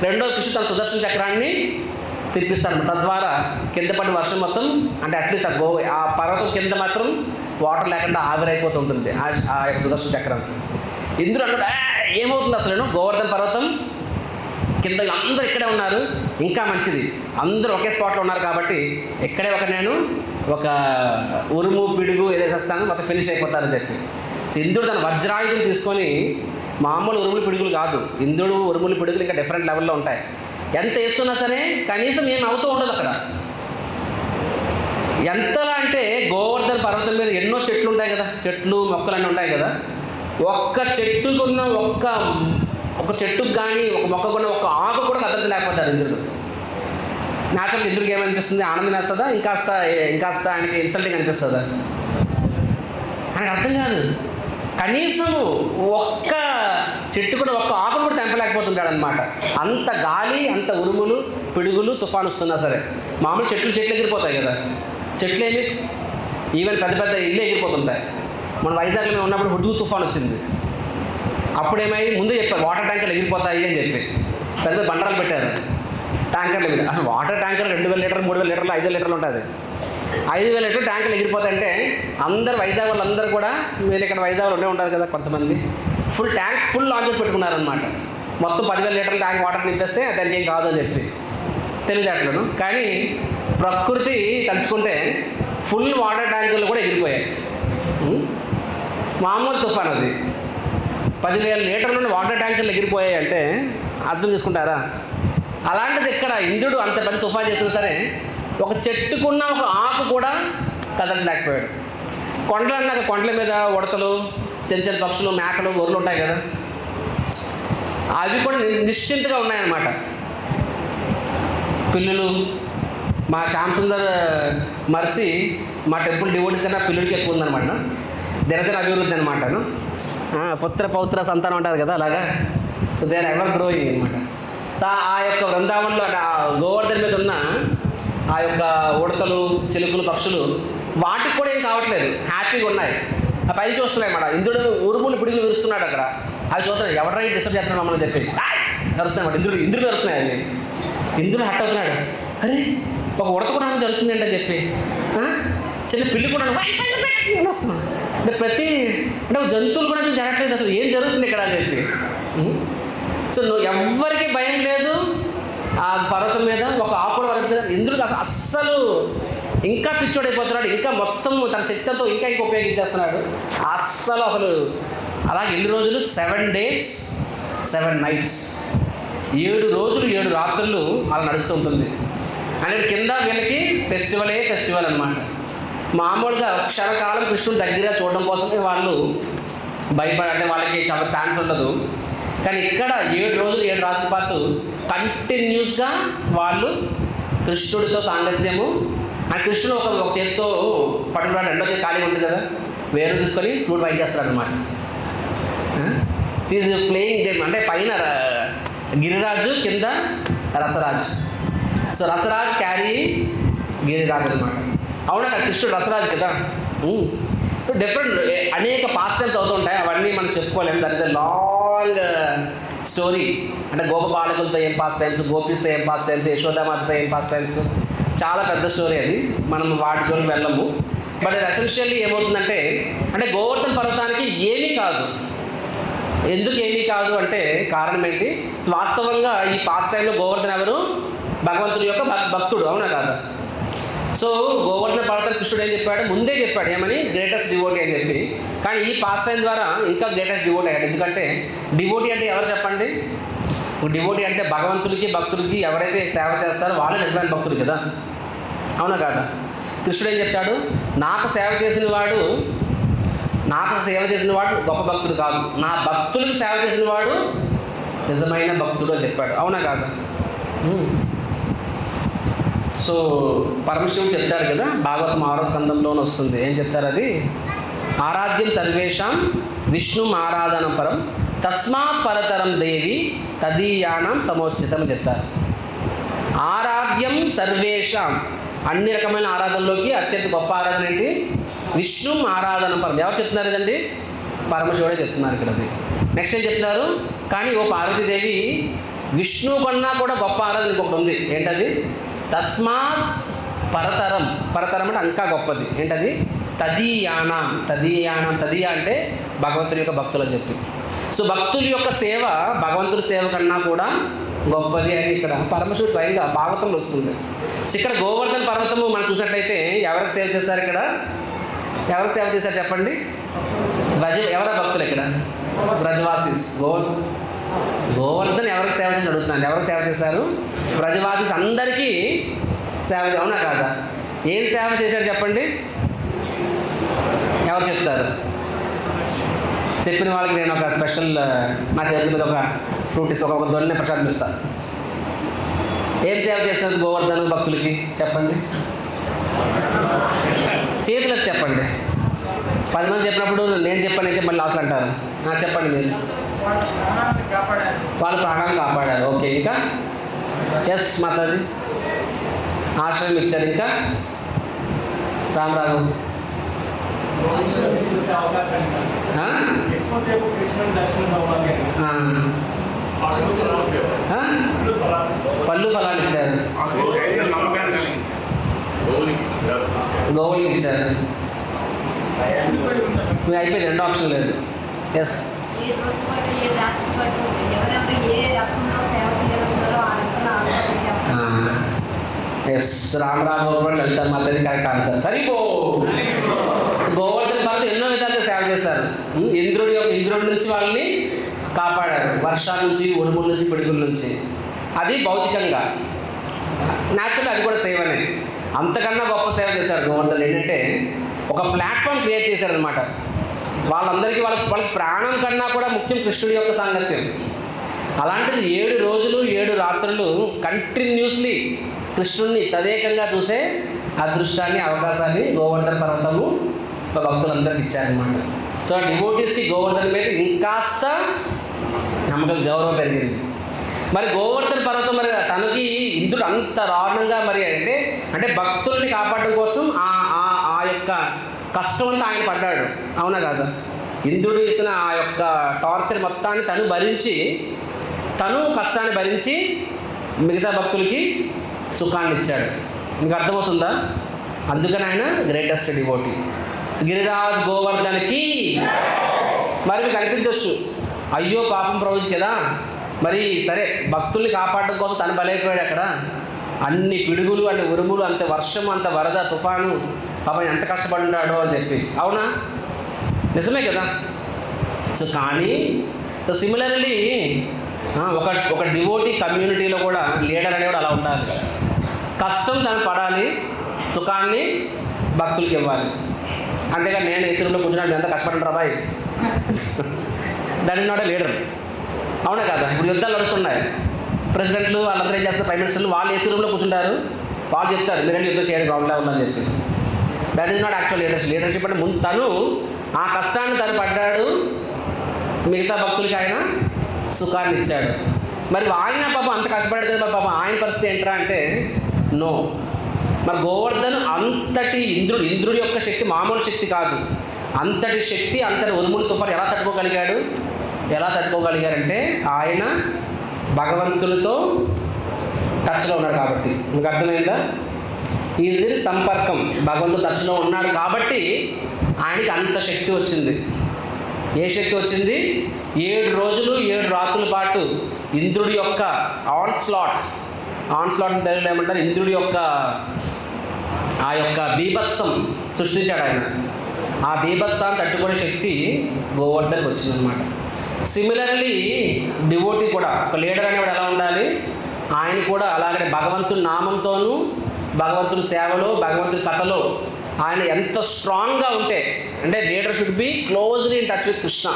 రెండో కృష్ణుడు తన సుదర్శన చక్రాన్ని తిప్పిస్తాడు, తద్వారా కింద పడిన వర్షం మొత్తం, అంటే అట్లీస్ట్ ఆ పర్వతం కింద మాత్రం వాటర్ లేకుండా ఆవిరైపోతూ ఉంటుంది ఆ యొక్క సుదర్శన చక్రం. ఇంద్రుడు అన్నాడు ఏమవుతుంది అసలు, గోవర్ధన పర్వతం కింద అందరూ ఇక్కడే ఉన్నారు, ఇంకా మంచిది, అందరూ ఒకే స్పాట్లో ఉన్నారు కాబట్టి ఇక్కడే నేను ఒక ఉరుము పిడుగు ఏదేసేస్తాను, మొత్తం ఫినిష్ అయిపోతారని చెప్పి. సో ఇంద్రుడు తన వజ్రాయుధం తీసుకొని, మామూలు ఉరుములు పిడుగులు కాదు, ఇంద్రుడు ఉరుములు పిడుగులు ఇంకా డిఫరెంట్ లెవెల్లో ఉంటాయి. ఎంత వేస్తున్నా సరే కనీసం ఏం అవుతూ ఉండదు అక్కడ. ఎంతలా అంటే గోవర్ధన పర్వతం మీద ఎన్నో చెట్లు ఉంటాయి కదా, చెట్లు మొక్కలు అన్నీ ఉంటాయి కదా, ఒక్క చెట్టుకున్న ఒక చెట్టుకు కానీ ఒక మొక్కకున్న ఒక ఆకు కూడా కదల్చలేకపోతాడు ఇంద్రుడు. న్యాచురల్ ఇంద్రుడికి ఏమనిపిస్తుంది, ఆనందం వేస్తుందా, ఇంకాస్త ఆయనకి ఇన్సల్టింగ్ అనిపిస్తుందా, ఆయనకు అర్థం కాదు. కనీసం ఒక్క చెట్టు కూడా ఒక్క ఆకును కూడా తెంపలేకపోతుంటాడు అనమాట. అంత గాలి, అంత ఉరుములు పిడుగులు తుఫాను వస్తున్నా సరే. మామూలు చెట్లు ఎగిరిపోతాయి కదా, చెట్లు ఏమి ఈవెన్ పెద్ద పెద్ద ఇల్లు ఎగిరిపోతుంటాయి. మన వైజాగ్లో మేము ఉన్నప్పుడు హుడ్డు తుఫాను వచ్చింది, అప్పుడేమై ముందు చెప్పారు వాటర్ ట్యాంకర్లు ఎగిరిపోతాయి అని చెప్పి పెద్ద బండరాలు పెట్టారు ట్యాంకర్ల మీద. అసలు వాటర్ ట్యాంకర్ 2000 లీటర్లు 3000 లీటర్లు 5000 లీటర్లు ఉంటుంది. 5000 లీటర్లు ట్యాంకర్లు ఎగిరిపోతాయంటే అందరు వైజాగ్ వాళ్ళందరూ కూడా, మీరు ఇక్కడ వైజాగ్లో ఉంటారు కదా కొంతమంది, ఫుల్ లాంచ్ చేసి పెట్టుకున్నారనమాట. మొత్తం 10,000 లీటర్ల ట్యాంక్ వాటర్ నింపేస్తే దానికి ఏం కాదు అని చెప్పి తెలియజేట్లను. కానీ ప్రకృతి తలుచుకుంటే ఫుల్ వాటర్ ట్యాంకులు కూడా ఎగిరిపోయాయి. మామూలు తుఫాన్ అది, 10,000 లీటర్ల వాటర్ ట్యాంకర్లు ఎగిరిపోయాయి అంటే అర్థం చేసుకుంటారా. అలాంటిది ఇక్కడ ఇంద్రుడు అంత పెద్ద తుఫాన్ చేసినా సరే ఒక చెట్టుకున్న ఒక ఆకు కూడా కదలలేకపోయాడు. కొండలు అన్నాక కొండల మీద ఉడతలు, చిన్న పక్షులు, మేకలు, గొర్రెలు ఉంటాయి కదా, అవి కూడా నిశ్చింతగా ఉన్నాయన్నమాట. పిల్లులు, మా శ్యామ్ సుందర్ మర్సి మా టెంపుల్ డివోటీస్ కన్నా పిల్లుడికి ఎక్కువ ఉందన్నమాట. దినదిన అభివృద్ధి అనమాట. పుత్ర పౌత్ర సంతానం అంటారు కదా, అలాగా. So they are ever growing అనమాట. సో ఆ యొక్క వృందావనంలో గోవర్ధన మీద ఉన్న ఆ యొక్క ఉడతలు, చిలుకలు, పక్షులు వాటికి కూడా ఏం కావట్లేదు, హ్యాపీగా ఉన్నాయి. ఆ పై చూస్తున్నాయి అన్నమాట. ఇంద్రుడు ఉరుములు పిడుగులు విరుస్తున్నాడు అక్కడ. అవి చూస్తున్నాడు, ఎవరైనా డిస్టర్బ్ చేస్తున్నాడు మమ్మల్ని చెప్పి జరుగుతున్నాయి ఇంద్రుడు జరుగుతున్నాయి అని. ఇంద్రుడు హట్ అవుతున్నాడు, అరే ఒక ఉడత కూడా జరుగుతుంది అంటే చెప్పి, చిన్న పిల్లి కూడా వస్తున్నాడు. అంటే అంటే ఒక జంతువులు కూడా జరగట్లేదు, అసలు ఏం జరుగుతుంది ఇక్కడ అని చెప్పి. సో ఎవ్వరికి భయం లేదు ఆ పర్వతం మీద, ఒక ఆకుడు వరకు ఇంద్రుడికి అస్సలు ఇంకా పిచ్చోడైపోతున్నాడు, ఇంకా మొత్తం తన శక్తితో ఇంకా ఉపయోగించేస్తున్నాడు. అసలు అలాగే ఎన్ని రోజులు, 7 days 7 nights, 7 రోజులు 7 రాత్రులు అలా నడుస్తూ ఉంటుంది. అంటే కింద వీళ్ళకి ఫెస్టివల్ అనమాట. మామూలుగా క్షణకాలం కృష్ణుడు దగ్గర చూడడం కోసమే వాళ్ళు అంటే వాళ్ళకి చాలా ఛాన్స్ ఉండదు. కానీ ఇక్కడ 7 రోజులు 7 రాత్రుల పాటు కంటిన్యూస్గా వాళ్ళు కృష్ణుడితో సాంగత్యము. ఆ కృష్ణుడు ఒక చేతితో పట్టుకున్నాడు, రెండో చేతి ఖాళీ ఉంది కదా, వేరు తీసుకొని ఫ్లూట్ వైన్ చేస్తాడు అనమాట. Seize playing game. అంటే పైన గిరిరాజు, కింద రసరాజ్. సో రసరాజ్ క్యారీ గిరిరాజు అనమాట. అవునా, కృష్ణుడు రసరాజు కదా, సో డిఫరెంట్ అనేక పాస్ట్ టైమ్స్ అవుతూ ఉంటాయి, అవన్నీ మనం చెప్పుకోలేము. That is a long story. అంటే గోప బాలకులతో ఏం పాస్ట్ టైమ్స్, గోపిస్తో ఏం పాస్ట్ టైమ్స్, యశోదామాతతో ఏం పాస్ట్ టైమ్స్, చాలా పెద్ద స్టోరీ అది, మనం వాటితోని వెళ్ళము. బట్ ఎసెన్షియల్లీ ఏమవుతుందంటే, అంటే గోవర్ధన పర్వతానికి ఏమీ కాదు. ఎందుకు ఏమీ కాదు అంటే కారణం ఏంటి? వాస్తవంగా ఈ పాస్ట్ టైంలో గోవర్ధన ఎవరు? భగవంతుడి యొక్క భక్తుడు, అవునా కాదా? సో గోవర్ధన పర్వత కృష్ణుడు ఏం చెప్పాడు? ముందే చెప్పాడు ఏమని? గ్రేటెస్ట్ డివోటీ అని చెప్పి. కానీ ఈ పాస్ట్ టైం ద్వారా ఇంకా గ్రేటెస్ట్ డివోటీ అయ్యాడు. ఎందుకంటే డివోటీ అంటే ఎవరు చెప్పండి? డివోటీ అంటే భగవంతుడికి భక్తుడికి ఎవరైతే సేవ చేస్తారో వాళ్ళే నిజమైన భక్తుడు కదా, అవునా కాదా? కృష్ణుడు ఏం చెప్తాడు? నాకు సేవ చేసిన వాడు గొప్ప భక్తుడు కాదు, నా భక్తులకు సేవ చేసిన వాడు నిజమైన భక్తుడు అని చెప్పాడు, అవునా కాదా? సో పరమశివుడు చెప్తాడు కదా, భాగవతం 6వ స్కందంలోనే వస్తుంది. ఏం చెప్తారు అది? ఆరాధ్యం సర్వేషాం విష్ణు ఆరాధనం పరం తస్మాత్ పరతరం దేవి తదీయానం సమోచితం అని చెప్తారు. ఆరాధ్యం సర్వేషాం, అన్ని రకమైన ఆరాధనలోకి అత్యంత గొప్ప ఆరాధన ఏంటి? విష్ణు ఆరాధన పరం. ఎవరు చెప్తున్నారు కదండి? పరమశివుడే చెప్తున్నారు ఇక్కడ. అది నెక్స్ట్ ఏం చెప్తున్నారు? కానీ ఓ పార్వతీదేవి, విష్ణు కన్నా కూడా గొప్ప ఆరాధన ఇంకొకటి ఉంది. ఏంటది? తస్మాత్ పరతరం. పరతరం అంటే ఇంకా గొప్పది. ఏంటది? తదీయానం. తదీయ అంటే భగవంతుని యొక్క భక్తులు అని చెప్పి. సో భక్తుల యొక్క సేవ భగవంతుడి సేవ కన్నా కూడా గొప్పది అని ఇక్కడ పరమశివుడు స్వయంగా భాగవతంలో వస్తుంది. సో ఇక్కడ గోవర్ధన పర్వతము మనం చూసినట్లయితే ఎవరికి సేవ చేశారు? ఇక్కడ ఎవరికి సేవ చేశారు చెప్పండి? ఎవరా భక్తులు ఇక్కడ? బ్రజవాసిస్. గోవర్ధన్ ఎవరికి సేవ చేసి అడుగుతున్నాను. ఎవరికి సేవ చేశారు? బ్రజవాసిస్ అందరికీ సేవ, అవునా కాదా? ఏం సేవ చేశారు చెప్పండి? ఎవరు చెప్తారు? చెప్పిన వాళ్ళకి నేను ఒక స్పెషల్, నా చేతి మీద ఒక ఫ్రూట్ ఇస్తా, ఒక దొన్నే ప్రసాదం ఇస్తా. ఏం సేవ చేస్తారు గోవర్ధన భక్తులకి చెప్పండి? చేతులకు చెప్పండి. 10 మంది చెప్పినప్పుడు నేను చెప్పాను అయితే మళ్ళీ లాస్ట్ అంటారు. చెప్పండి మీరు. వాళ్ళు ప్రాణాలు కాపాడారు. ఓకే, ఇంకా ఎస్ మాతాజీ ఆశ్రయం ఇచ్చారు. ఇంకా రామరాఘు పళ్ళు ఫలాలు ఇచ్చారు, గోవులకి ఇచ్చారు. మీరు అయిపోయింది, 2 ఆప్షన్ లేదు. ఎస్ ఎస్ రామరాఘు లలిత మాతాజీ కరెక్ట్ ఆన్సర్. సరిపో. గోవర్ధన పర్వతం ఎన్నో విధాలుగా సేవ చేశారు. ఇంద్రుడి నుంచి వాళ్ళని కాపాడారు, వర్షాల నుంచి, ఉరుముల నుంచి, పిడుగుల నుంచి. అది భౌతికంగా. న్యాచురల్ అది కూడా సేవనే. అంతకన్నా గొప్ప సేవ చేశారు గోవర్ధన్. ఏంటంటే ఒక ప్లాట్ఫామ్ క్రియేట్ చేశారనమాట. వాళ్ళందరికీ వాళ్ళకి ప్రాణం కన్నా కూడా ముఖ్యం కృష్ణుడి యొక్క సాంగత్యం. అలాంటిది 7 రోజులు 7 రాత్రులు కంటిన్యూస్లీ కృష్ణుడిని తదేకంగా చూసే అదృష్టాన్ని, అవకాశాన్ని గోవర్ధన పర్వతము భక్తులందరికీ ఇచ్చారనమాట. సో డివోటీస్కి గోవర్ధన మీద ఇంకాస్త నమ్మకం, గౌరవం పెరిగింది. మరి గోవర్ధన పర్వతం మరి తనకి ఇంద్రుడు అంత దారుణంగా మరి అంటే భక్తుల్ని కాపాడడం కోసం ఆ యొక్క కష్టం అంతా ఆయన పడ్డాడు, అవునా కాదా? ఇంద్రుడు ఇస్తున్న ఆ యొక్క టార్చర్ మొత్తాన్ని తను కష్టాన్ని భరించి మిగతా భక్తులకి సుఖాన్ని ఇచ్చాడు. మీకు అర్థమవుతుందా? అందుకని ఆయన గ్రేటెస్ట్ డివోటీ. గిరిరాజ్ గోవర్ధన్కి. మరి మీకు అనిపించవచ్చు, అయ్యో పాపం ప్రభుజీ కదా, మరి సరే భక్తుల్ని కాపాడడం కోసం తను బలైపోయాడు. అక్కడ అన్ని పిడుగులు, అన్ని ఉరుములు, అంత వర్షం, అంత వరద, తుఫాను, పాపం ఎంత కష్టపడి ఉంటాడో అని చెప్పి. అవునా? నిజమే కదా. సో కానీ సిమిలర్లీ ఒక డివోటీ కమ్యూనిటీలో కూడా లీడర్ అనేవాడు అలా ఉండాలి. కష్టం తను పడాలి, సుఖాన్ని భక్తులకి ఇవ్వాలి. అంతేగాని నేను ఎసురులో కూర్చున్నాను, ఎంత కష్టపడంటారా boy, that is not a leader, అవునా కదా? ఇప్పుడు యుద్ధాలు నడుస్తున్నాయి, ప్రెసిడెంట్లు వాళ్ళందరూ ఏం చేస్తారు, ప్రైమ్ మినిస్టర్లు వాళ్ళు ఏసీ రూమ్లో కూర్చుంటారు, వాళ్ళు చెప్తారు మీరేంటి యుద్ధం చేయడం గ్రౌండ్లో ఉందని చెప్పి. That is not actual leadership. Leadership అంటే ముందు తను ఆ కష్టాన్ని తను పడ్డాడు, మిగతా భక్తులకి ఆయన సుఖాన్ని ఇచ్చాడు. మరి ఆయన పాపం అంత కష్టపడ్డాడు కదా పాపం, ఆయన పరిస్థితి ఏంట్రా అంటే నో, మరి గోవర్ధన్ అంతటి ఇంద్రుడి యొక్క శక్తి మామూలు శక్తి కాదు. అంతటి శక్తి, అంతటి ఉరుములు తుఫాను ఎలా తట్టుకోగలిగారంటే ఆయన భగవంతునితో టచ్లో ఉన్నాడు కాబట్టి. మీకు అర్థమైందా? ఈజీ సంపర్కం, భగవంతుడు టచ్లో ఉన్నాడు కాబట్టి ఆయనకి అంత శక్తి వచ్చింది. ఏ శక్తి వచ్చింది? 7 రోజులు 7 రాత్రుల పాటు ఇంద్రుడి యొక్క ఆన్స్లాట్ తెలుగులో ఏమంటారు, ఇంద్రుడి యొక్క ఆ యొక్క బీభత్సం సృష్టించాడు ఆయన. ఆ బీభత్సాన్ని తట్టుకునే శక్తి గోవర్ధన్కి వచ్చిందనమాట. సిమిలర్లీ డివోటీ కూడా, ఒక లీడర్ అనేవాడు ఎలా ఉండాలి? ఆయన కూడా అలాగనే భగవంతుని నామంతోనూ, భగవంతుని సేవలో, భగవంతుని కథలో ఆయన ఎంత స్ట్రాంగ్గా ఉంటే, అంటే leader should be closely in touch with Krishna.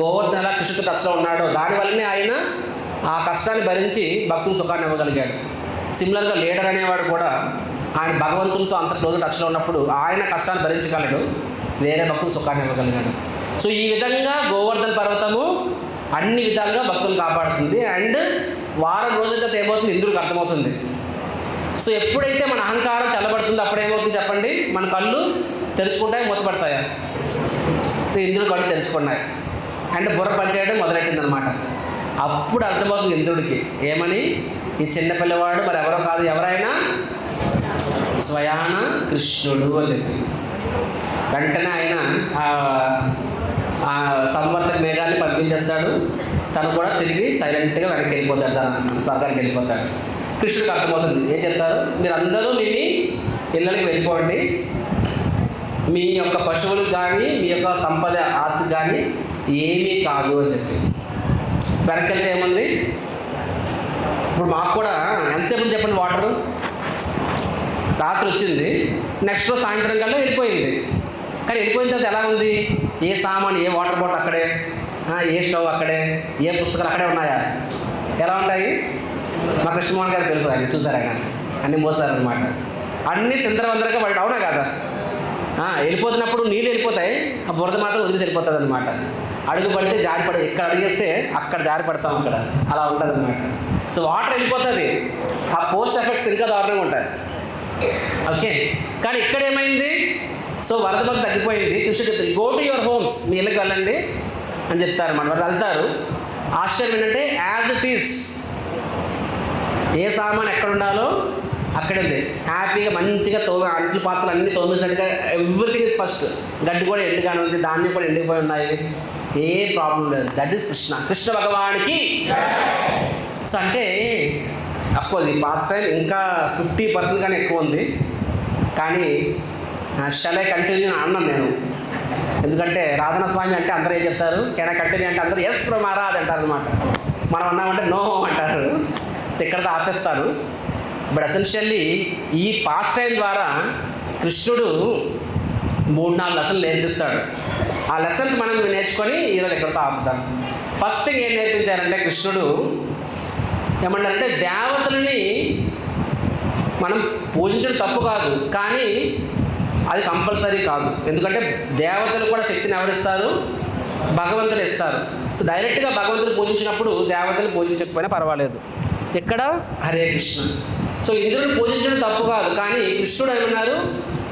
Govardhan ఎలా కృష్ణతో టచ్లో ఉన్నాడో దానివల్లనే ఆయన ఆ కష్టాన్ని భరించి భక్తులు సుఖాన్ని ఇవ్వగలిగాడు. సిమిలర్గా లీడర్ అనేవాడు కూడా ఆయన భగవంతునితో అంత క్లోజ్ టచ్లో ఉన్నప్పుడు ఆయన కష్టాన్ని భరించగలడు, వేరే భక్తులు సుఖాన్ని ఇవ్వగలిగాడు. సో ఈ విధంగా గోవర్ధన పర్వతము అన్ని విధాలుగా భక్తులు కాపాడుతుంది. అండ్ వారం రోజులతో ఏమవుతుంది? ఇంద్రుడికి అర్థమవుతుంది. సో ఎప్పుడైతే మన అహంకారం చల్లబడుతుందో అప్పుడు ఏమవుతుంది చెప్పండి? మన కళ్ళు తెరుచుకుంటాయి, మూతపడతాయా? సో ఇంద్రుడి కళ్ళు తెరుచుకున్నాయి అంటే బుర్ర పనిచేయడం మొదలెట్టింది అనమాట. అప్పుడు అర్థమవుతుంది ఇంద్రుడికి ఏమని, ఈ చిన్నపిల్లవాడు మరి ఎవరో కాదు, ఎవరైనా స్వయాన కృష్ణుడు అని చెప్పి. వెంటనే ఆయన ఆ సంవర్తక మేఘాన్ని పంపించేస్తాడు. తను కూడా తిరిగి సైలెంట్గా వెనక్కి వెళ్ళిపోతాడు, తన స్వర్గానికి వెళ్ళిపోతాడు. కృష్ణుడికి అర్థమవుతుంది. ఏం చెప్తారు? మీరందరూ మీ ఇళ్ళకి వెళ్ళిపోండి, మీ యొక్క పశువులకు కానీ మీ యొక్క సంపద ఆస్తి కానీ ఏమీ కాదు అని చెప్పి. వెనక్కి వెళ్తే ఏముంది? ఇప్పుడు మాకు కూడా ఎంతసేపు చెప్పండి, వాటరు రాత్రి వచ్చింది, నెక్స్ట్ రోజు సాయంత్రం కల్లా వెళ్ళిపోయింది. కానీ వెళ్ళిపోయిన తర్వాత ఎలా ఉంది? ఏ సామాన్, ఏ వాటర్ బాటిల్ అక్కడే, ఏ స్టవ్ అక్కడే, ఏ పుస్తకాలు అక్కడే ఉన్నాయా? ఎలా ఉంటాయి? మా కృష్ణమోహన్ గారికి తెలుసు, ఆయన చూసారు, ఆయన అన్నీ మోసారనమాట. అన్నీ సిందరవందరగా పడి, అవునా కదా? వెళ్ళిపోతున్నప్పుడు నీళ్ళు వెళ్ళిపోతాయి, ఆ బురద మాత్రం వదిలేసి వెళ్ళిపోతుంది అనమాట. అడుగు పడితే జారిపడ, ఇక్కడ అడిగేస్తే అక్కడ జారి పడతాం, అక్కడ అలా ఉంటుంది అనమాట. సో వాటర్ వెళ్ళిపోతుంది, ఆ పోస్ట్ ఎఫెక్ట్స్ ఇంకా దారుణంగా ఉంటాయి. ఓకే, కానీ ఇక్కడ ఏమైంది? సో వరద బాగా తగ్గిపోయింది. కృష్ణుడు చెప్తారు, గో టు యువర్ హోమ్స్, మీ ఇళ్ళకి వెళ్ళండి అని చెప్తారు అన్నమాట. వాళ్ళు వెళ్తారు. ఆశ్చర్యం ఏంటంటే యాజ్ ఇట్ ఈస్, ఏ సామాన్ ఎక్కడ ఉండాలో అక్కడే ఉంది. హ్యాపీగా మంచిగా అంట్లు పాత్రలు అన్నీ తోమేసినట్టుగా ఎవ్రీథింగ్ ఇస్ ఫస్ట్. గడ్డి కూడా ఎండుగానే ఉంది, ధాన్యం కూడా ఎండిపోయి ఉన్నాయి, ఏ ప్రాబ్లం లేదు. దట్ ఈస్ కృష్ణ భగవానికి. సో అంటే అఫ్కోర్స్ ఈ పాస్ట్ టైం ఇంకా 50% కానీ ఎక్కువ ఉంది. కానీ షల్ ఐ కంటిన్యూ అన్నాను నేను, ఎందుకంటే రాధనా స్వామి అంటే అందరూ ఏం చెప్తారు? కెన్ ఐ కంటిన్యూ అంటే అందరూ ఎస్ ఫ్రమ్ మహారాజ్ అంటారు అనమాట. మనం అన్నామంటే నో అంటారు. సో ఇక్కడతో ఆపేస్తారు. బట్ ఎసెన్షియల్లీ ఈ పాస్ట్ టైం ద్వారా కృష్ణుడు 3-4 లెసన్లు నేర్పిస్తాడు. ఆ లెసన్స్ మనం నేర్చుకొని ఈరోజు ఎక్కడితో ఆపుతాం. ఫస్ట్ థింగ్ ఏం నేర్పించారంటే కృష్ణుడు ఏమన్నారంటే, దేవతలని మనం పూజించడం తప్పు కాదు, కానీ అది కంపల్సరీ కాదు. ఎందుకంటే దేవతలు కూడా శక్తిని ఎవరిస్తారు? భగవంతుడు ఇస్తారు. సో డైరెక్ట్గా భగవంతుని పూజించినప్పుడు దేవతలు పూజించకపోయినా పర్వాలేదు. ఇక్కడ హరే కృష్ణ. సో ఇంద్రుడిని పూజించడం తప్పు కాదు, కానీ కృష్ణుడు ఏమన్నారు?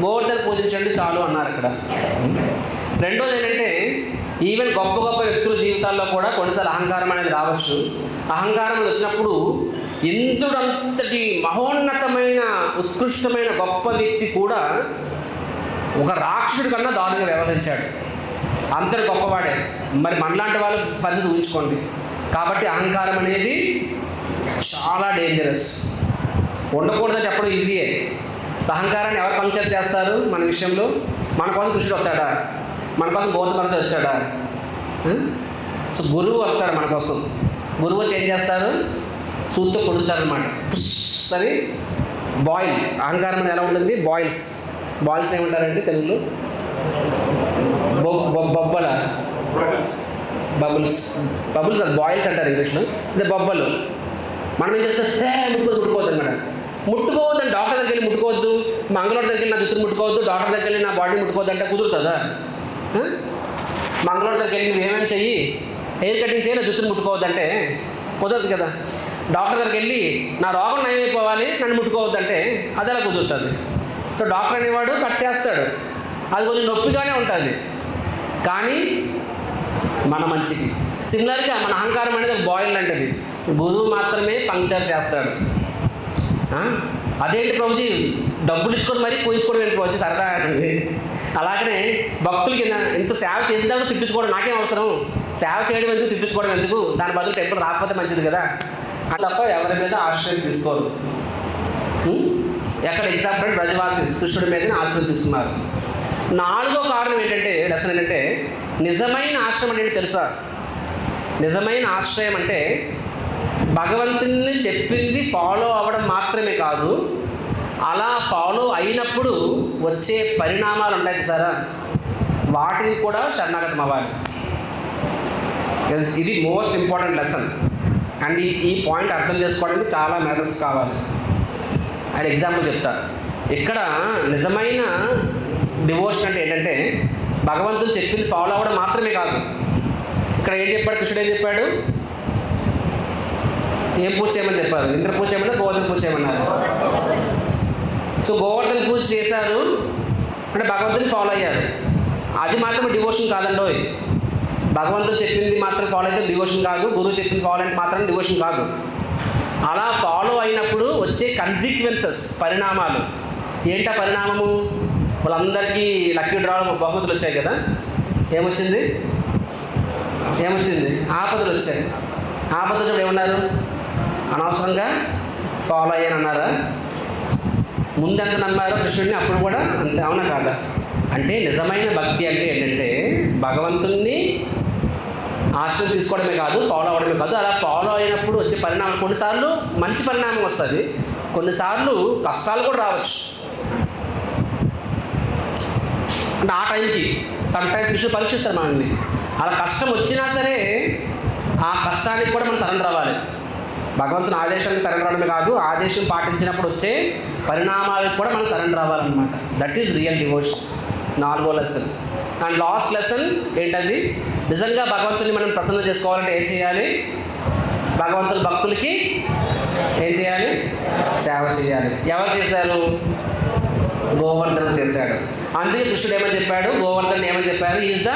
గోవర్ధన్ పూజించండి చాలు అన్నారు అక్కడ. రెండోది ఏంటంటే, ఈవెన్ గొప్ప గొప్ప వ్యక్తుల జీవితాల్లో కూడా కొన్నిసార్లు అహంకారం అనేది రావచ్చు. అహంకారం వచ్చినప్పుడు ఇంద్రుడంతటి మహోన్నతమైన ఉత్కృష్టమైన గొప్ప వ్యక్తి కూడా ఒక రాక్షసుడి కన్నా దారుణంగా వ్యవహరించాడు. అంతటి గొప్పవాడే. మరి మనలాంటి వాళ్ళ పరిస్థితి ఊహించుకోండి. కాబట్టి అహంకారం అనేది చాలా డేంజరస్. ఉండకూడదని చెప్పడం ఈజీయే. అహంకారాన్ని ఎవరు పంక్చర్ చేస్తారు మన విషయంలో? మన కోసం కృష్ణుడు వస్తాడా? మన కోసం గౌతమర్త వచ్చాడా? సో గురువు వస్తాడు మన కోసం. గురువు వచ్చి ఏం చేస్తారు? సూత్తో కొడుతారనమాట. పుష్ అని బాయిల్. అహంకారం అనేది ఎలా ఉంటుంది? బాయిల్స్ ఏమంటారండి తెలుగులో? బొబ్బల, బబుల్స్ అది బాయిల్స్ అంటారు ఇంగ్లీష్లో. అంటే బొబ్బలు. మనం ఏం చేస్తాం? ముట్టుకోవద్దు అనమాట. ముట్టుకోవద్దని డాక్టర్ దగ్గరికి వెళ్ళి ముట్టుకోవద్దు, మంగళవారం దగ్గరికి వెళ్ళి నా జుట్టును ముట్టుకోవద్దు, డాక్టర్ దగ్గరికి వెళ్ళి నా బాడీ ముట్టుకోవద్దు అంటే కుదురుతుందా? మంగళవారం దగ్గరికి వెళ్ళి నువ్వేమేమి చెయ్యి, హెయిర్ కటింగ్ చేయి, నా జుట్టును ముట్టుకోవద్దు అంటే కుదరదు కదా. డాక్టర్ దగ్గరికి వెళ్ళి నా రోగం నయమైపోవాలి, నన్ను ముట్టుకోవద్దంటే అది ఎలా కుదురుతుంది? సో డాక్టర్ అనేవాడు కట్ చేస్తాడు, అది కొంచెం నొప్పిగానే ఉంటుంది, కానీ మన మంచికి. సిమిలర్గా మన అహంకారం అనేది ఒక బాయిల్ లాంటిది, గురువు మాత్రమే పంక్చర్ చేస్తాడు. అదేంటి ప్రభుజీ డబ్బులు ఇచ్చుకొని మరీ కోయించుకోవడం ఏంటి ప్రభుజీ సరదా అండి. అలాగనే భక్తులకి ఇంత సేవ చేసిన తర్వాత తిప్పించుకోవడం నాకేం అవసరం, సేవ చేయడం ఎందుకు, తిప్పించుకోవడం ఎందుకు, దాని బదులు టెంపుల్ రాకపోతే మంచిది కదా అని తప్ప ఎవరి మీద ఆశ్రయం తీసుకోరు. ఎక్కడ ఎగ్జాంపుల్ బ్రజవాసి కృష్ణుడి మీద ఆశ్రయం తీసుకున్నారు. 4వ కారణం ఏంటంటే, లెసన్ ఏంటంటే, నిజమైన ఆశ్రయం అంటే తెలుసా? నిజమైన ఆశ్రయం అంటే భగవంతుని చెప్పింది ఫాలో అవ్వడం మాత్రమే కాదు, అలా ఫాలో అయినప్పుడు వచ్చే పరిణామాలు ఉంటాయి చూసారా, వాటిని కూడా శరణాగతం అవ్వాలి. ఇది మోస్ట్ ఇంపార్టెంట్ లెసన్. అండ్ ఈ పాయింట్ అర్థం చేసుకోవడానికి చాలా మేధస్సు కావాలి. అండ్ ఎగ్జాంపుల్ చెప్తా. ఇక్కడ నిజమైన డివోషన్ అంటే ఏంటంటే భగవంతుడు చెప్పింది ఫాలో అవ్వడం మాత్రమే కాదు. ఇక్కడ ఏం చెప్పాడు కృష్ణుడు? ఏం చెప్పాడు? ఏం పూజ చేయమని చెప్పారు? ఇంద్ర పూజ చేయమన్నా గోవర్ధన పూజ చేయమన్నారు. సో గోవర్ధన పూజ చేశారు అంటే భగవంతుని ఫాలో అయ్యారు, అది మాత్రమే డివోషన్ కాదండి. భగవంతుడు చెప్పింది మాత్రం ఫాలో అయితే డివోషన్ కాదు, గురువు చెప్పింది ఫాలో అయితే మాత్రం డివోషన్ కాదు. అలా ఫాలో అయినప్పుడు వచ్చే కన్సిక్వెన్సెస్, పరిణామాలు ఏంటా పరిణామము? వాళ్ళందరికీ లక్కీ డ్రాలో బహుమతులు వచ్చాయి కదా, ఏమొచ్చింది? ఆపదలు వచ్చాయి. ఆపద చూడు ఏమన్నారు? అనవసరంగా ఫాలో అయ్యాను అన్నారా? ముందెంత నమ్మారో కృష్ణుడిని అప్పుడు కూడా అంతే, అవునా కాదా? అంటే నిజమైన భక్తి అంటే ఏంటంటే భగవంతుణ్ణి ఆశ్రయం తీసుకోవడమే కాదు, ఫాలో అవ్వడమే కాదు. అలా ఫాలో అయినప్పుడు వచ్చే పరిణామాలు, కొన్నిసార్లు మంచి పరిణామం వస్తుంది, కొన్నిసార్లు కష్టాలు కూడా రావచ్చు. అంటే ఆ టైంకి సమ్టైమ్స్ కృష్ణుడు పరీక్షిస్తారు మనల్ని. అలా కష్టం వచ్చినా సరే ఆ కష్టానికి కూడా మనం సరెండర్ అవ్వాలి. భగవంతుని ఆదేశానికి సరెండర్ అవ్వడమే కాదు, ఆదేశం పాటించినప్పుడు వచ్చే పరిణామాలకు కూడా మనం సరెండర్ అవ్వాలన్నమాట. That is real devotion. 4వ లెసన్. అండ్ లాస్ట్ లెసన్ ఏంటది? నిజంగా భగవంతుని మనం ప్రసన్నం చేసుకోవాలంటే ఏం చేయాలి? భగవంతుని భక్తులకి ఏం చేయాలి? సేవ చేయాలి. ఎవరు చేశారు? గోవర్ధనం చేశాడు. అందుకే కృష్ణుడు ఏమని చెప్పాడు? గోవర్ధన్ ఏమని చెప్పారు? Is the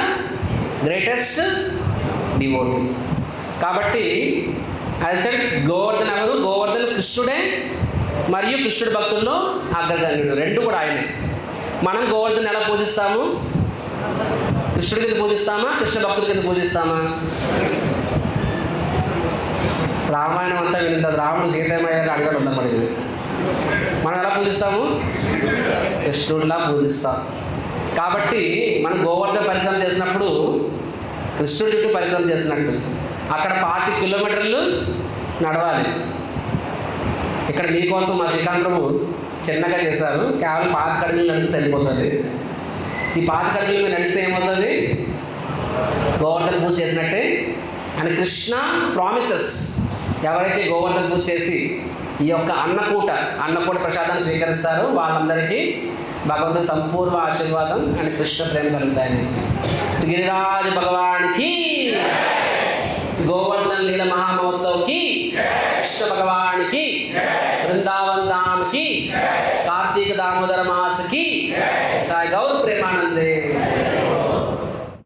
greatest devotee. కాబట్టి అది సెడ్ గోవర్ధన్ ఎవరు? గోవర్ధన్ కృష్ణుడే, మరియు కృష్ణుడి భక్తుల్లో అగ్రగణ్యుడు, రెండు కూడా ఆయనే. మనం గోవర్ధన్ ఎలా పూజిస్తాము? కృష్ణుడి కింద పూజిస్తామా? కృష్ణ భక్తుడి కింద పూజిస్తామా? రామాయణం అంతా వినింది, రాముడు సీతమ్మయ్యారు అడగడం ఉందన్నమాట. ఇది మనం ఎలా పూజిస్తాము? కృష్ణుడిలా పూజిస్తాం. కాబట్టి మనం గోవర్ధన పరిక్రమ చేసినప్పుడు కృష్ణుడి చుట్టూ పరిక్రమ చేసినట్టు అక్కడ 25 కిలోమీటర్లు నడవాలి. ఇక్కడ మీకోసం మా శ్రీకాంత్ ప్రభు చిన్నగా చేశారు, కేవలం 25 అడుగులు నడిస్తే సరిపోతుంది. ఈ 25 అడుగులు మీరు నడిస్తే ఏమవుతుంది? గోవర్ధన పూజ చేసినట్టే. అండ్ కృష్ణ ప్రామిసెస్, ఎవరైతే గోవర్ధన పూజ చేసి ఈ యొక్క అన్నకూట ప్రసాదాన్ని స్వీకరిస్తారో వాళ్ళందరికీ భగవంతుని సంపూర్ణ ఆశీర్వాదం అండ్ కృష్ణ ప్రేమ కలుగుతాయని. గిరిరాజ భగవానికి, గోవర్ధన్ లీల మహామహోత్సవ్కి, కృష్ణ భగవానికి, వృందావన్ ధామ్కి, కార్తీక దామోదర మాసకి, గౌర ప్రేమానందే.